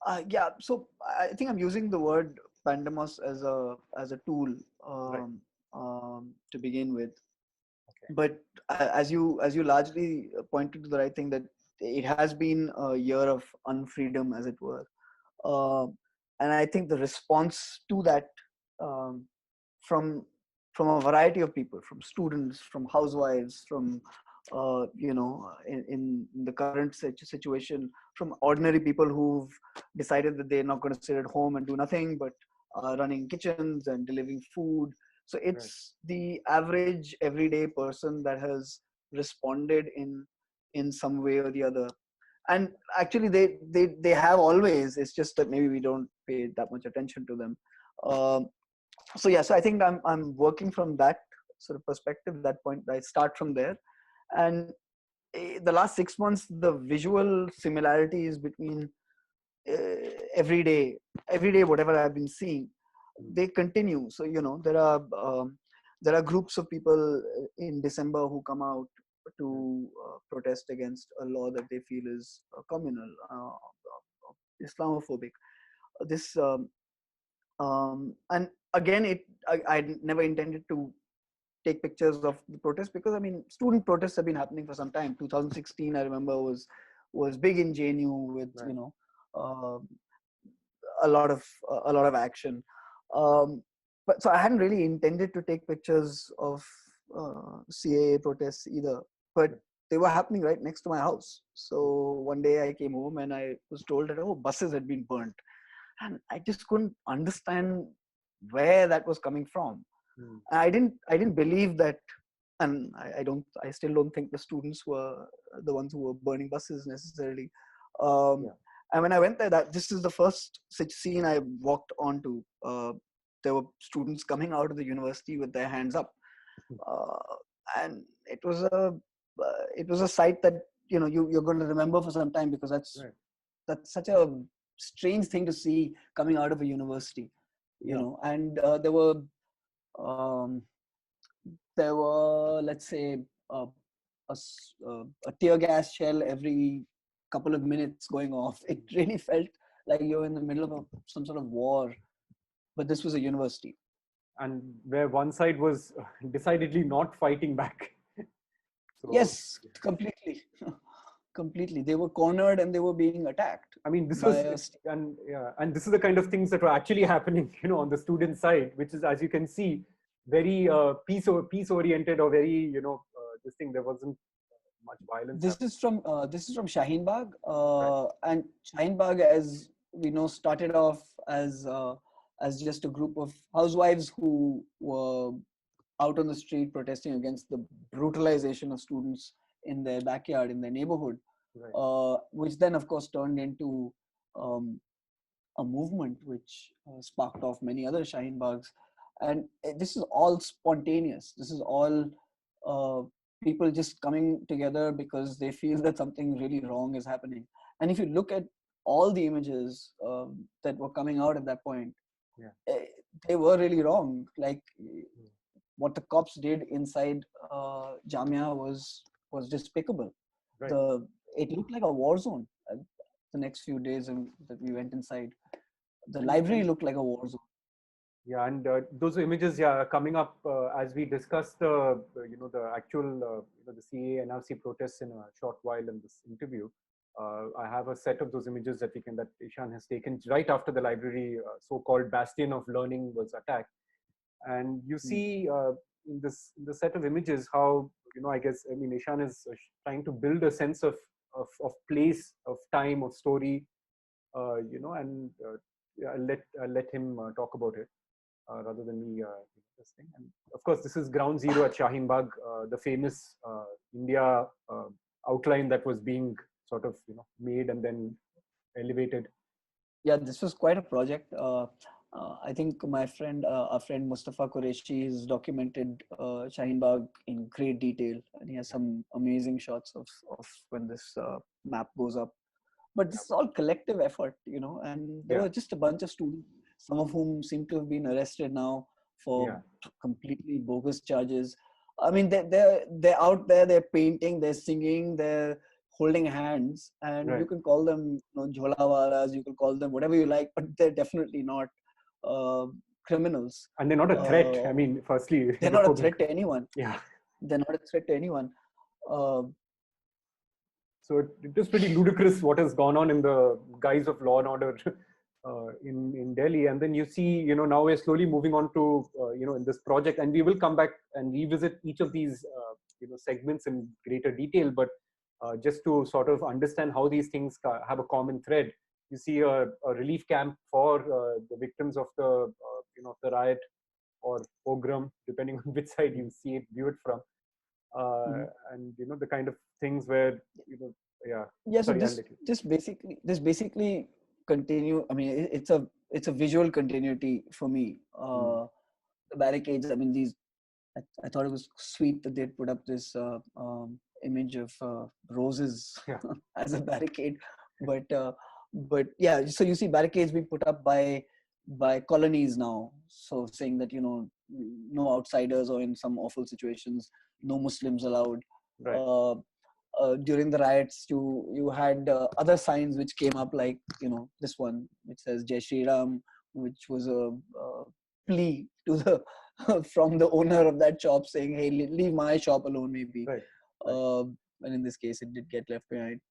that. Yeah, so I think I'm using the word Pandemos as a tool to begin with. Okay. But as you largely pointed to the right thing, that it has been a year of unfreedom, as it were. And I think the response to that from a variety of people, from students, from housewives, from in the current situation, from ordinary people who've decided that they're not going to sit at home and do nothing but running kitchens and delivering food. So it's the average everyday person that has responded in some way or the other. And actually they have always. It's just that maybe we don't pay that much attention to them. So I think I'm working from that sort of perspective, that point. I start from there. And the last 6 months, the visual similarities between every day, whatever I've been seeing, they continue. So there are groups of people in December who come out to protest against a law that they feel is communal, Islamophobic. This and again, I never intended to take pictures of the protest because I mean, student protests have been happening for some time. 2016, I remember, was big in JNU with a lot of action. But so I hadn't really intended to take pictures of CAA protests either, but they were happening right next to my house. So one day I came home and I was told that buses had been burnt, and I just couldn't understand where that was coming from. I didn't believe that, and I still don't think the students were the ones who were burning buses necessarily. And when I went there, this is the first such scene I walked onto. There were students coming out of the university with their hands up, and it was a sight that you're going to remember for some time, because Right. that's such a strange thing to see coming out of a university, Yeah. and um, there were, let's say, uh, a tear gas shell every couple of minutes going off. It really felt like you're in the middle of some sort of war, but this was a university. And where one side was decidedly not fighting back. So Yes, completely. Completely. They were cornered and they were being attacked I mean, this by was, and this is the kind of things that were actually happening, on the student side, which is, as you can see, very peace oriented, or very, this thing. There wasn't much violence This happening. is from Shaheen Bagh, Right. and Shaheen Bagh, as we know, started off as just a group of housewives who were out on the street protesting against the brutalization of students in their backyard, in their neighborhood, Right. which then, of course, turned into um, a movement which sparked off many other Shaheen Baghs. And this is all spontaneous. This is all uh, people just coming together because they feel that something really wrong is happening. And if you look at all the images that were coming out at that point, Yeah. they were really wrong. Like Mm. what the cops did inside Jamia was despicable. Right. The It looked like a war zone. The next few days that we went inside, the library And looked like a war zone. yeah, and those images, yeah, are coming up as we discuss the actual, the CAA-NRC protests in a short while in this interview. I have a set of those images that Ishan has taken right after the library, so-called bastion of learning, was attacked. And you Mm. see in the set of images how, I mean, Ishan is trying to build a sense of place, of time, of story, and yeah, I'll let him talk about it. Rather than me this thing. And of course, this is ground zero at Shaheen Bagh, the famous India outline that was being sort of made and then elevated. Yeah, this was quite a project. I think our friend Mustafa Qureshi, has documented Shaheen Bagh in great detail, and he has some amazing shots of when this map goes up. But this is all collective effort, and there Yeah, were just a bunch of students, some of whom seem to have been arrested now for yeah, completely bogus charges. I mean, they're out there, they're painting, they're singing, they're holding hands, and you right. can call them, jholawalas, you can call them whatever you like, but they're definitely not uh, criminals. And they're not a threat. I Uh, mean, firstly, they're not a before we, threat to anyone. yeah. They're not a threat to anyone. Uh, So it is pretty ludicrous what has gone on in the guise of law and order in Delhi. And then you see, now we're slowly moving on to, in this project, and we will come back and revisit each of these, segments in greater detail. But just to sort of understand how these things have a common thread, you see a relief camp for the victims of the riot or pogrom, depending on which side you view it from. mhm. And the kind of things where yeah, Yeah, so sorry, I'll let you. this basically continue. I mean, it's a visual continuity for me. Mm. The barricades. I mean, I thought it was sweet that they'd put up this image of roses Yeah, as a barricade, but yeah. So you see barricades being put up by colonies now. So saying that no outsiders, or in some awful situations, no Muslims allowed. right. Uh, During the riots, you had other signs which came up, like this one which says Jai Shri Ram, which was a plea to the from the owner of that shop, saying, "Hey, leave my shop alone." Maybe, Right, right. uh, and in this case, it did get left behind.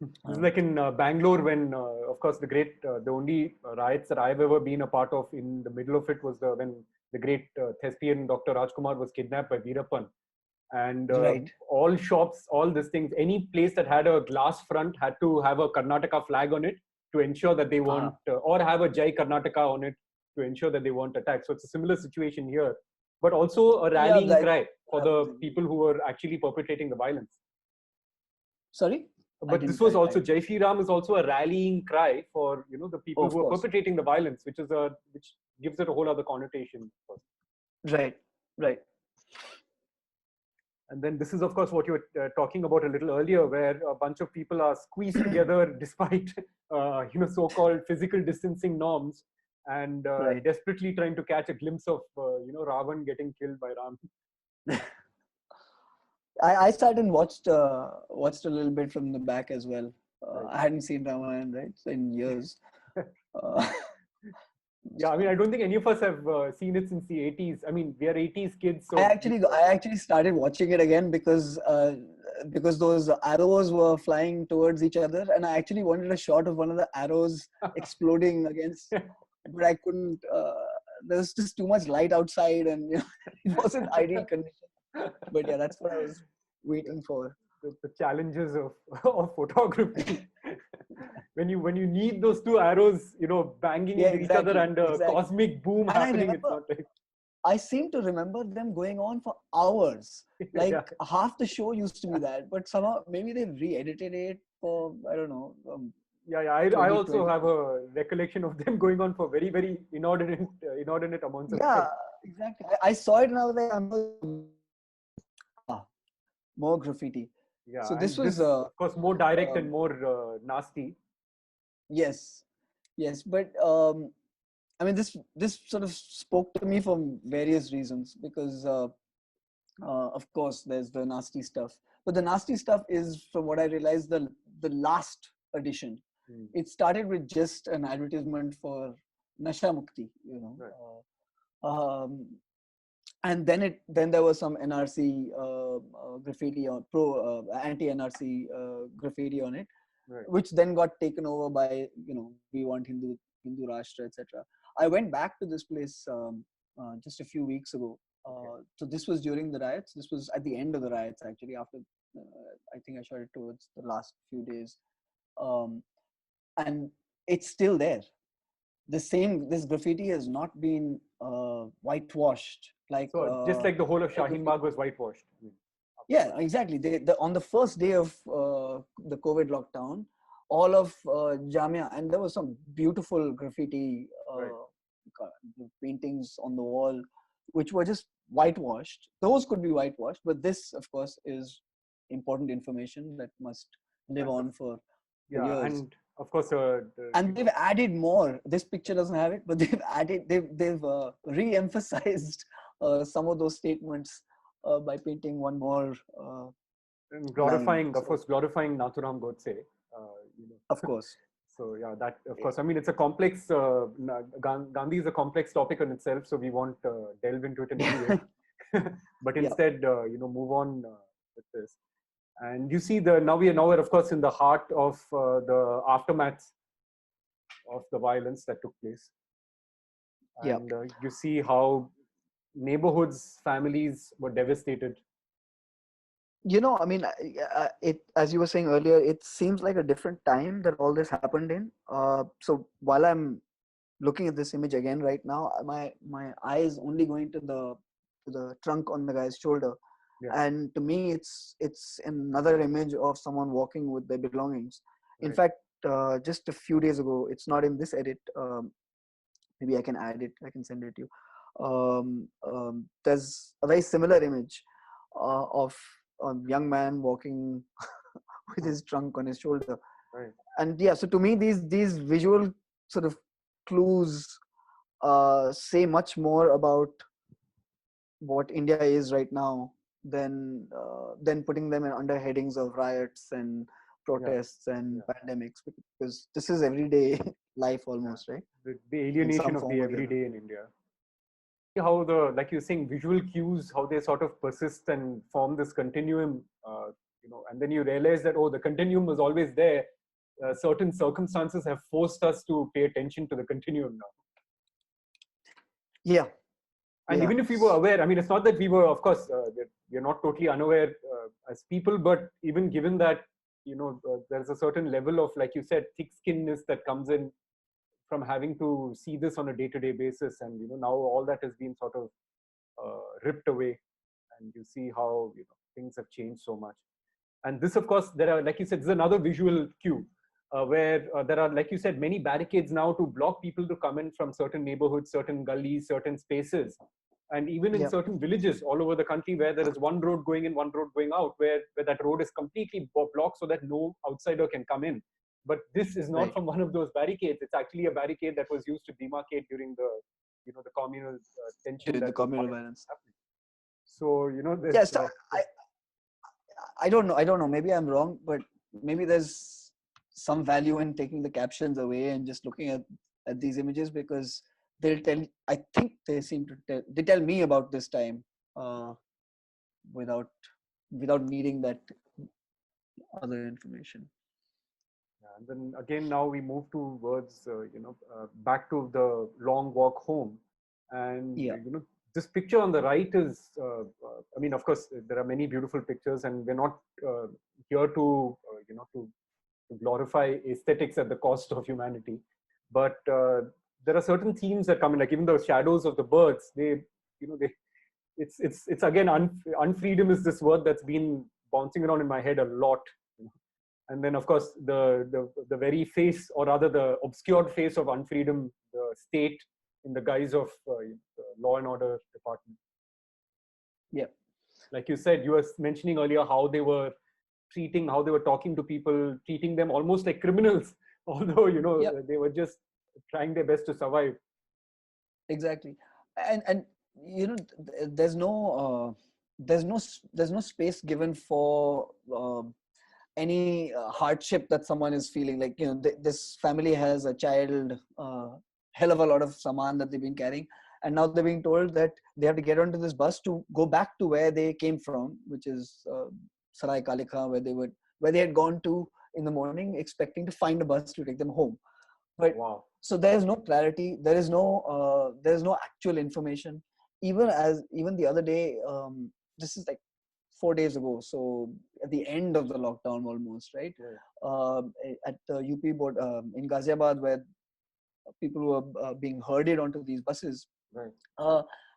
This is like in Bangalore when, of course, the only riots that I've ever been a part of. In the middle of it was when the great thespian Dr. Rajkumar was kidnapped by Veerappan, and Right. all shops, all these things, any place that had a glass front had to have a Karnataka flag on it to ensure that they weren't, or have a Jai Karnataka on it to ensure that they weren't attacked. So it's a similar situation here, but also a Yeah, rallying that cry for the happens. people who were actually perpetrating the violence. Sorry, I But this didn't. was also, Jai Shri Ram is also a rallying cry for the Oh, people of who are course. perpetrating the violence, which gives it a whole other connotation. Right. Right. And then this is, of course, what you were talking about a little earlier, where a bunch of people are squeezed together despite, so-called physical distancing norms, and Right. desperately trying to catch a glimpse of, Ravan getting killed by Ram. I sat and watched a little bit from the back as well. Right. I hadn't seen Ramayan, right, in years. Uh, Yeah, I mean, I don't think any of us have seen it since the 80s. I mean, we are 80s kids, so I actually started watching it again because those arrows were flying towards each other, and I actually wanted a shot of one of the arrows exploding against, but I couldn't. There was just too much light outside, and it wasn't ideal condition. But yeah, that's what I was waiting for. The challenges of of photography. when you need those two arrows, banging into each other and a cosmic boom And happening, it's not like. I seem to remember them going on for hours. Like half the show used to be that, but somehow maybe they've re-edited it for, I don't know. I also have a recollection of them going on for very, very inordinate amounts of time. Yeah, exactly. I saw it and I was like, more graffiti. Yeah, so this was, of course, more direct and more nasty. Yes, but I mean, this sort of spoke to me for various reasons because, of course, there's the nasty stuff, but the nasty stuff is, from what I realized, the last edition. It started with just an advertisement for Nasha Mukti, Right. And then there was some NRC graffiti on anti-NRC graffiti on it, right. which then got taken over by We Want Hindu Rashtra, etc. I went back to this place just a few weeks ago. So this was during the riots. This was at the end of the riots, actually. After I think I shot it towards the last few days, and it's still there. This graffiti has not been whitewashed. So just like the whole of Shaheen Bagh was whitewashed. Yeah, exactly. On the first day of the COVID lockdown, all of Jamia, and there was some beautiful graffiti paintings on the wall, which were just whitewashed. Those could be whitewashed, but this, of course, is important information that must live on for years. And of course, and they've added more. This picture doesn't have it, but they've re-emphasized some of those statements by painting one more. Glorifying Nathuram Godse. Of course. So yeah, that of course. I mean, it's a complex. Gandhi is a complex topic in itself, so we won't delve into it in any way. But instead, move on with this. And you see, now we're of course in the heart of the aftermath of the violence that took place. And you see how neighborhoods, families were devastated. I mean, it, as you were saying earlier, it seems like a different time that all this happened in. So while I'm looking at this image again right now, my eye is only going to the trunk on the guy's shoulder. Yeah. And to me, it's another image of someone walking with their belongings. Right. In fact, just a few days ago, it's not in this edit. Maybe I can add it. I can send it to you. There's a very similar image of a young man walking with his trunk on his shoulder. Right. And yeah, so to me, these visual sort of clues say much more about what India is right now than putting them under headings of riots and protests and pandemics, because this is everyday life almost, right? The alienation of the everyday in India. How like you're saying, visual cues, how they sort of persist and form this continuum, and then you realize that, the continuum was always there. Certain circumstances have forced us to pay attention to the continuum now. Yeah. And even if we were aware, I mean, it's not that we were, of course, we're not totally unaware as people, but even given that, there's a certain level of, like you said, thick-skinnedness that comes in from having to see this on a day-to-day basis. And, now all that has been sort of ripped away. And you see how, things have changed so much. And this, of course, there are, like you said, this is another visual cue where there are, like you said, many barricades now to block people to come in from certain neighborhoods, certain gullies, certain spaces. And even in Yeah. certain villages all over the country where there is one road going in, one road going out, where that road is completely blocked so that no outsider can come in. But this is not Right. from one of those barricades. It's actually a barricade that was used to demarcate during the, the communal tension During that the was communal violence. happening. So, Yes, I don't know. I don't know. Maybe I'm wrong, but maybe there's some value in taking the captions away and just looking at these images, because they'll tell. I think they seem to tell. They tell me about this time uh, without needing that other information. and then again, now we move towards, back to the long walk home. And, Yeah. this picture on the right is, I mean, of course, there are many beautiful pictures, and we're not here to, to glorify aesthetics at the cost of humanity. But there are certain themes that come in, like even the shadows of the birds, it's again, unfreedom is this word that's been bouncing around in my head a lot. And then, of course, the very face, or rather the obscured face of unfreedom, the state in the guise of the law and order department. Yeah. Like you said, you were mentioning earlier how they were talking to people, treating them almost like criminals, although Yeah. they were just trying their best to survive. Exactly. And there's no space given for any hardship that someone is feeling. Like, this family has a child, hell of a lot of saman that they've been carrying, and now they're being told that they have to get onto this bus to go back to where they came from, which is Sarai Kalika, where they had gone to in the morning, expecting to find a bus to take them home. But Wow. so there is no clarity. There is no actual information. Even the other day, this is like 4 days ago. So at the end of the lockdown, almost, right? At the UP board in Ghaziabad, where people were being herded onto these buses. Right.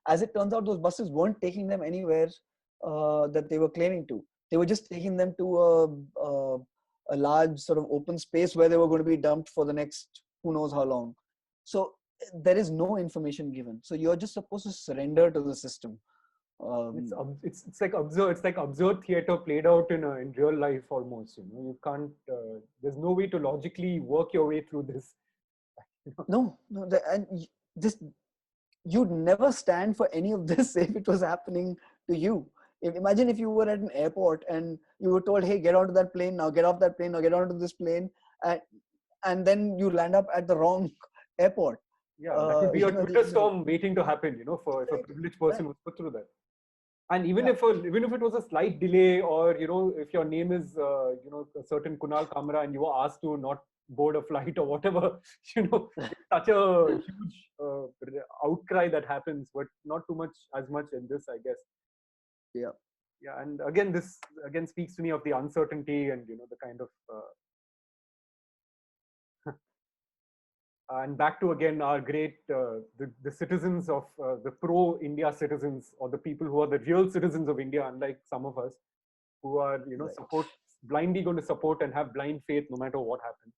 As it turns out, those buses weren't taking them anywhere that they were claiming to. They were just taking them to a large sort of open space where they were going to be dumped for the next who knows how long. So there is no information given. So you're just supposed to surrender to the system. It's like absurd theater played out in real life almost. You can't. There's no way to logically work your way through this. No, and this, you'd never stand for any of this if it was happening to you. Imagine if you were at an airport and you were told, hey, get onto that plane now, get off that plane now, get onto this plane, and then you land up at the wrong airport. Yeah, that would be a Twitter storm waiting to happen, for if a privileged person was put through that. And even if it was a slight delay, or if your name is a certain Kunal Kamra and you were asked to not board a flight or whatever, such a huge outcry that happens, but not too much as much in this, I guess. Yeah. Yeah, and again, this speaks to me of the uncertainty and the kind of and back to again our great the citizens of the pro-India citizens, or the people who are the real citizens of India, unlike some of us who are Right. blindly going to support and have blind faith no matter what happens.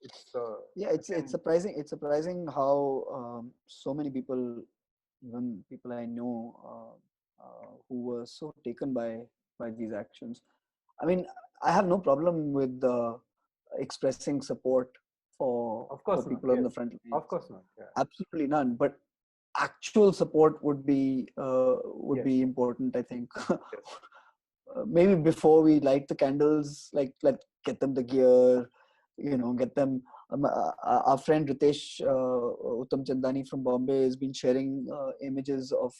It's surprising. It's surprising how so many people, even people I know, who were so taken by these actions. I mean, I have no problem with expressing support for people on the front lines. Of course not. Yeah. Absolutely none. But actual support would be important, I think. Maybe before we light the candles, like get them the gear, get them. Our friend Ritesh Uttam Chandani from Bombay has been sharing images of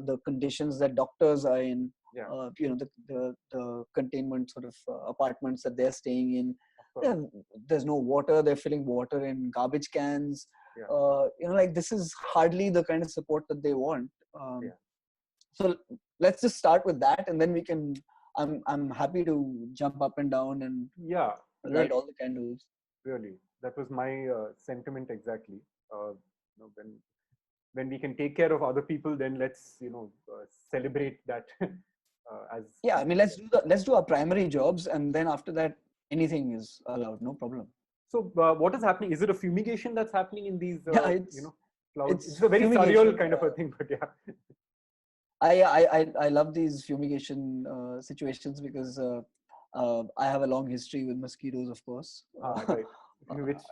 the conditions that doctors are in. Yeah. The containment sort of apartments that they're staying in. There's no water. They're filling water in garbage cans. Yeah. This is hardly the kind of support that they want. So let's just start with that, and then we can. I'm happy to jump up and down and light all the candles. Really, that was my sentiment exactly. When we can take care of other people, then let's celebrate that. I mean, let's do our primary jobs, and then after that, anything is allowed, no problem. So what is happening? Is it a fumigation that's happening in these? clouds. It's a very surreal kind of a thing, but yeah. I love these fumigation situations because I have a long history with mosquitoes, of course. Right.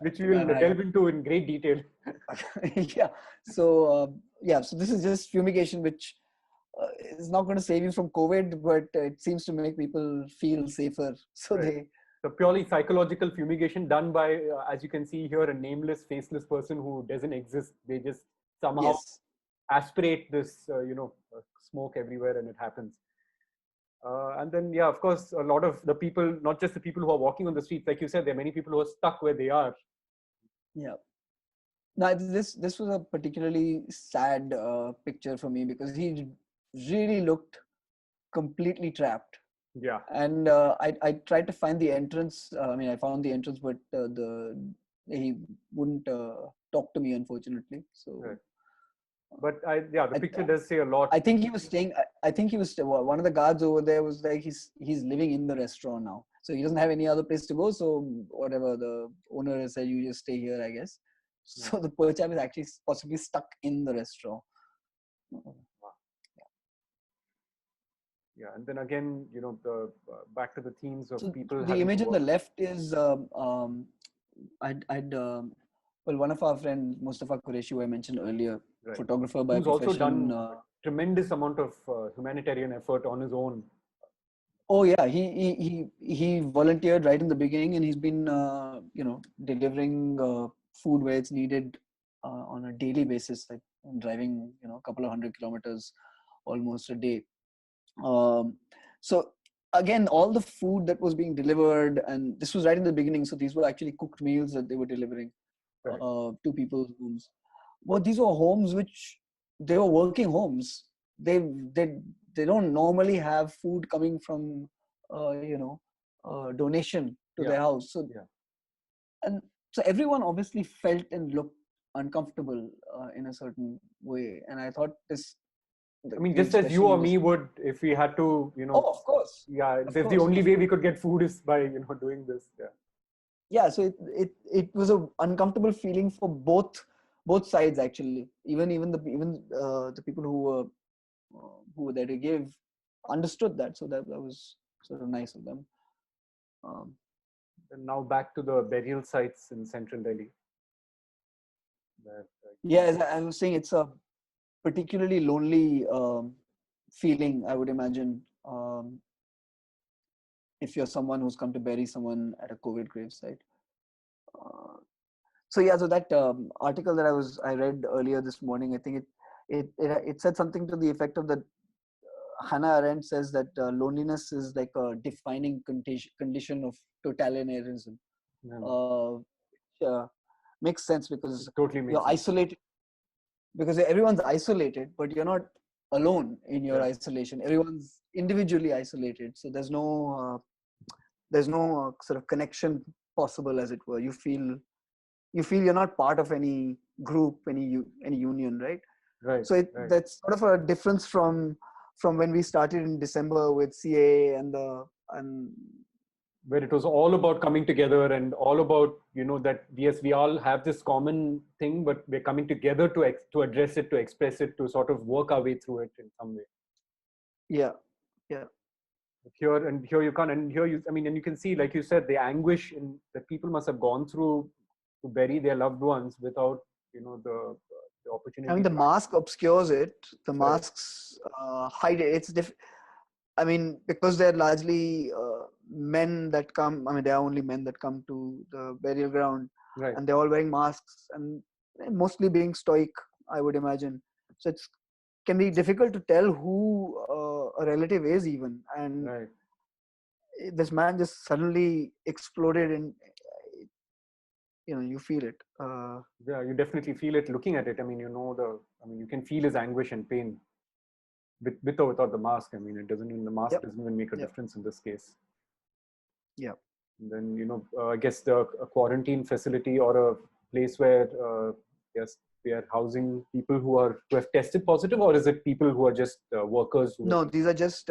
Which we will delve into in great detail. Yeah. So so this is just fumigation, which is not going to save you from COVID, but it seems to make people feel safer. So right. The purely psychological fumigation done by, as you can see here, a nameless, faceless person who doesn't exist. They just somehow aspirate this, smoke everywhere, and it happens. And then, yeah, of course, a lot of the people, not just the people who are walking on the streets, like you said, there are many people who are stuck where they are. Yeah. Now, this was a particularly sad picture for me because he really looked completely trapped. Yeah. And I tried to find the entrance. I found the entrance, but he wouldn't talk to me, unfortunately. So. Right. But the picture does say a lot. I think he was staying. I think he was one of the guards over there was like he's living in the restaurant now, so he doesn't have any other place to go. So whatever the owner said, you just stay here, I guess. So the poor chap is actually possibly stuck in the restaurant. Yeah, and then again, the back to the themes of people. The image on the left is one of our friends, Mustafa Qureshi, who I mentioned earlier, photographer by profession. Who's also done a tremendous amount of humanitarian effort on his own. Oh yeah, he volunteered right in the beginning, and he's been delivering food where it's needed on a daily basis, like driving a couple of 100 kilometers almost a day. So again, all the food that was being delivered, and this was right in the beginning, so these were actually cooked meals that they were delivering to people's homes. Well, these were homes which they were working homes. They don't normally have food coming from donation to their house. So and so everyone obviously felt and looked uncomfortable in a certain way. And I thought this. I mean, just as you or me would, if we had to, Oh, of course. Yeah, the only way we could get food is by doing this. Yeah. Yeah, so it was an uncomfortable feeling for both sides actually. Even the people who were there to give understood that, so that was sort of nice of them. And now back to the burial sites in central Delhi. Yeah, as I was saying, it's a particularly lonely feeling, I would imagine, if you're someone who's come to bury someone at a COVID gravesite. So that article that I read earlier this morning, I think it said something to the effect of that. Hannah Arendt says that loneliness is like a defining condition of totalitarianism. Which makes sense because you're isolated. Because everyone's isolated, but you're not alone in your isolation. Everyone's individually isolated, so there's no sort of connection possible, as it were. You feel you're not part of any group, any union, right? Right. So that's sort of a difference from when we started in December with CAA and where it was all about coming together and all about that yes, we all have this common thing, but we're coming together to address it, to express it, to sort of work our way through it in some way. Yeah. Here you can't, and here and you can see, like you said, the anguish that people must have gone through to bury their loved ones without the opportunity. I mean, the mask obscures it. The masks hide it. It's because they're largely men that come. I mean, there are only men that come to the burial ground, and they're all wearing masks and mostly being stoic, I would imagine. So it can be difficult to tell who a relative is even. And this man just suddenly exploded, and you feel it. Yeah, you definitely feel it looking at it. I mean, you can feel his anguish and pain. With or without the mask, I mean, the mask doesn't even make a difference in this case. Yeah. And then, I guess a quarantine facility or a place where, we are housing people who have tested positive, or is it people who are just workers? No, these are just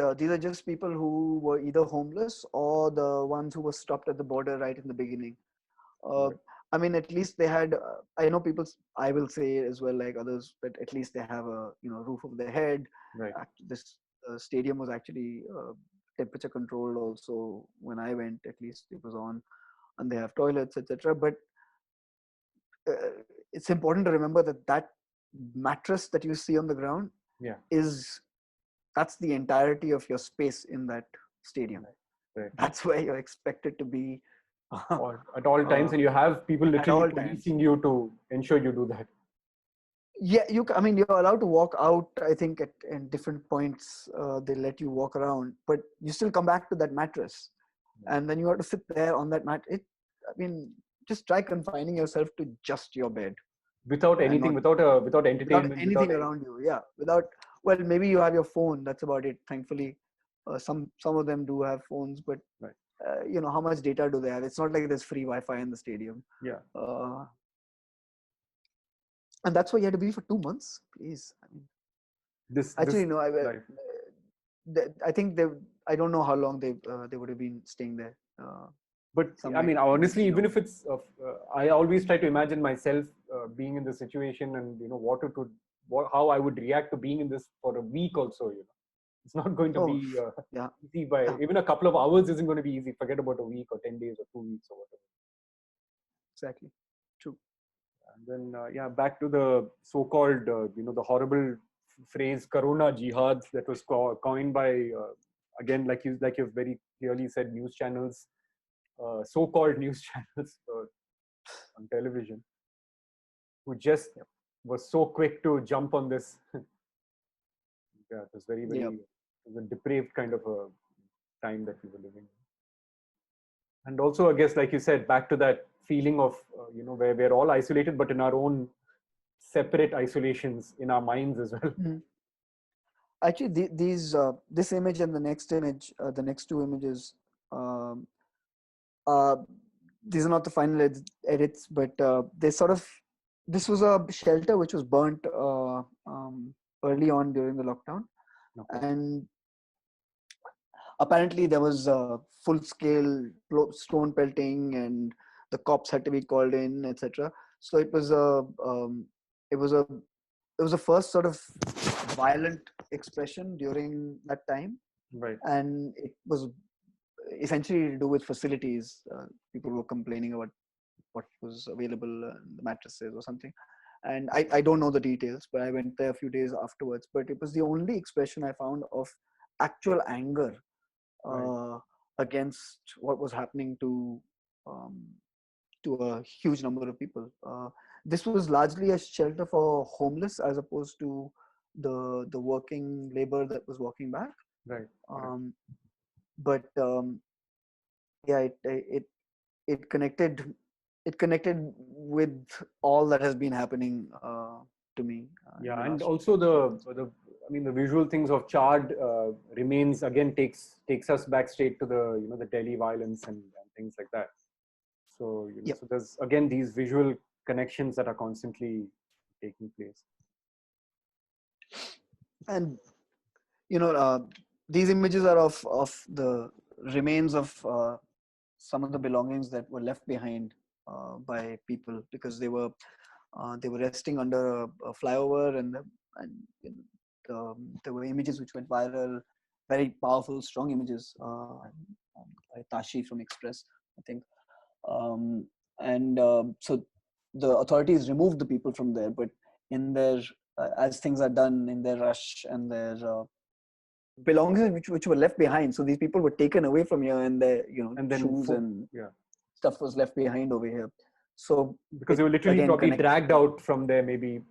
people who were either homeless or the ones who were stopped at the border right in the beginning. I mean, at least they had. I know people. I will say as well, like others, but at least they have a roof over their head. Right. This stadium was actually temperature controlled. Also, when I went, at least it was on, and they have toilets, etc. But it's important to remember that mattress that you see on the ground Yeah. is that's the entirety of your space in that stadium. Right. That's where you're expected to be Or at all times, and you have people literally all policing times. you to ensure you do that. Yeah, I mean, you're allowed to walk out. I think at different points they let you walk around, but you still come back to that mattress, and then you have to sit there on that mat. I mean, just try confining yourself to just your bed Without and anything, not without entertainment, without anything around you. Yeah, without. Well, maybe you have your phone. That's about it. Thankfully, some of them do have phones, but Right. how much data do they have? It's not like there's free Wi-Fi in the stadium. Yeah. And that's why you had to be for 2 months. Please, I mean, This actually no. life. I think they. I don't know how long they would have been staying there. But Some I might mean, be honestly, even long. if it's, I always try to imagine myself being in the situation, and how I would react to being in this for a week also. It's not going to Oh, be yeah, easy. By yeah, even a couple of hours isn't going to be easy. Forget about a week or 10 days or 2 weeks or whatever. exactly. True. And then back to the so-called the horrible phrase "Corona Jihad" that was coined by again, like you've very clearly said, news channels, so-called news channels on television, who just was so quick to jump on this. Yeah, it was very, Yeah. very, it was a depraved kind of a time that we were living in. And also, I guess, like you said, back to that feeling of where we're all isolated, but in our own separate isolations in our minds as well. Mhm. Actually, this image and the next image, the next two images, um, uh, these are not the final edits, but they sort of. This was a shelter which was burnt early on during the lockdown, Okay. and apparently there was full scale stone pelting, and the cops had to be called in, etc. So it was a it was the first sort of violent expression during that time, Right. and it was essentially to do with facilities. People were complaining about what was available, the mattresses or something. And I don't know the details, but I went there a few days afterwards. But it was the only expression I found of actual anger Right. uh, against what was happening um, to a huge number of people. This was largely a shelter for homeless, as opposed to the working labor that was walking back. Right. Right. Um, but yeah, it connected with all that has been happening to me in Yeah, the and last also few months. the visual things of charred remains again takes us back straight to the Delhi violence and things like that. So Yep. so there's again these visual connections that are constantly taking place. And these images are of the remains of some of the belongings that were left behind by people, because they were resting under a flyover, and there were images which went viral, very powerful, strong images by Tashi from Express, I think. And so the authorities removed the people from there, but in their as things are done in their rush and their belongings which were left behind. So these people were taken away from here, and their And then shoes and yeah, stuff was left behind over here. So because they it were literally again probably connects. dragged out from there maybe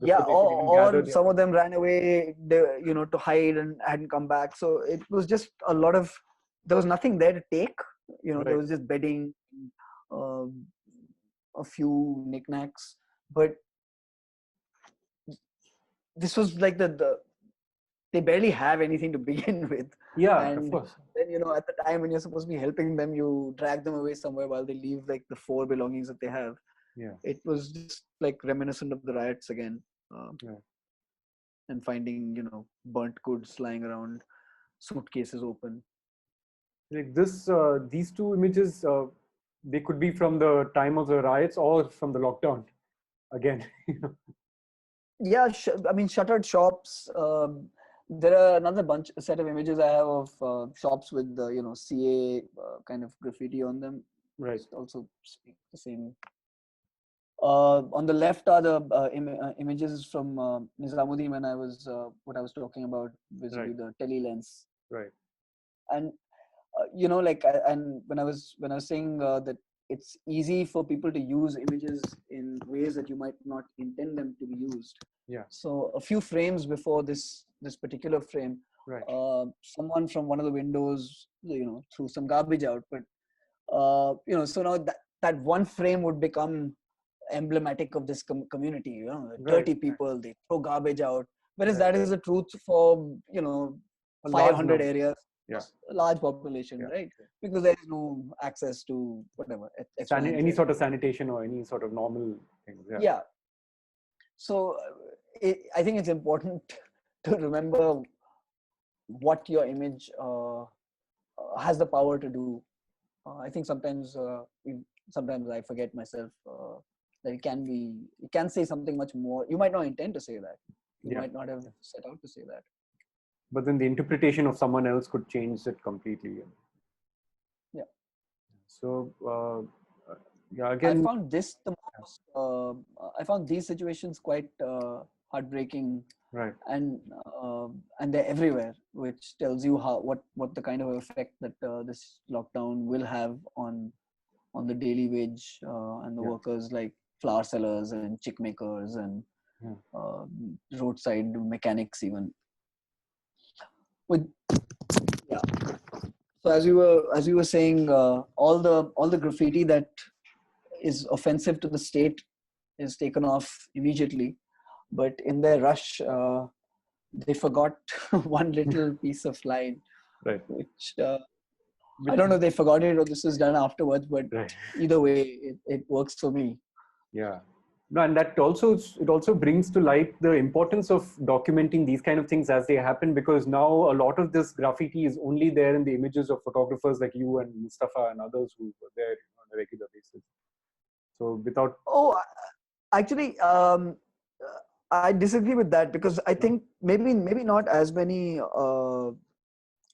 Yeah, before they could even gather or their some of things. them ran away, to hide and hadn't come back. So it was just a lot of. There was nothing there to take. There Right. was just bedding, uh, a few knickknacks, but this was like they barely have anything to begin with. Yeah, of And course. then at the time when you're supposed to be helping them, you drag them away somewhere while they leave like the four belongings that they have. Yeah. It was just like reminiscent of the riots again, Yeah. and finding burnt goods lying around, suitcases open. Like these two images. they could be from the time of the riots or from the lockdown again. Yeah, I mean, shuttered shops. There are another set of images I have of shops with the CA kind of graffiti on them. Right. Also speak the same. On the left are the images from Nizamuddin when I was what I was talking about, vis-a-vis the tele lens. Right. And and when I was saying that it's easy for people to use images in ways that you might not intend them to be used. Yeah. So a few frames before this particular frame, right. Someone from one of the windows, threw some garbage out. But so now that one frame would become emblematic of this community. Dirty people, they throw garbage out. Whereas that is the truth for 500 areas. Yeah. A large population, right? Because there is no access to whatever any sort of sanitation or any sort of normal things. Yeah. So I think it's important to remember what your image has the power to do. I think sometimes I forget myself that it can say something much more. You might not intend to say that. You might not have set out to say that. But then the interpretation of someone else could change it completely. Yeah. So again, I found this the most. I found these situations quite heartbreaking. Right. And they're everywhere, which tells you what the kind of effect that this lockdown will have on the daily wage and the workers like flower sellers and chick makers and roadside mechanics even. So as we were saying, all the graffiti that is offensive to the state is taken off immediately, but in their rush they forgot one little piece of line, right? Which I don't know if they forgot it or this is done afterwards, but either way, it works for me. Yeah. No, and that also brings to light the importance of documenting these kind of things as they happen, because now a lot of this graffiti is only there in the images of photographers like you and Mustafa and others who were there on a regular basis. So without... Actually, I disagree with that, because I think maybe not as many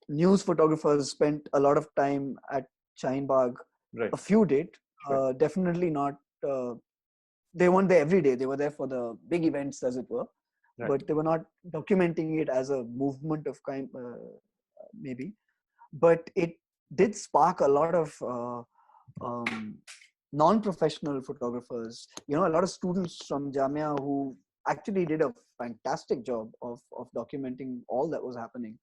news photographers spent a lot of time at Shaheen Bagh. Right. A few did. Definitely not. They weren't there every day. They were there for the big events, as it were. Right. But they were not documenting it as a movement of kind, maybe. But it did spark a lot of non-professional photographers. A lot of students from Jamia who actually did a fantastic job of documenting all that was happening.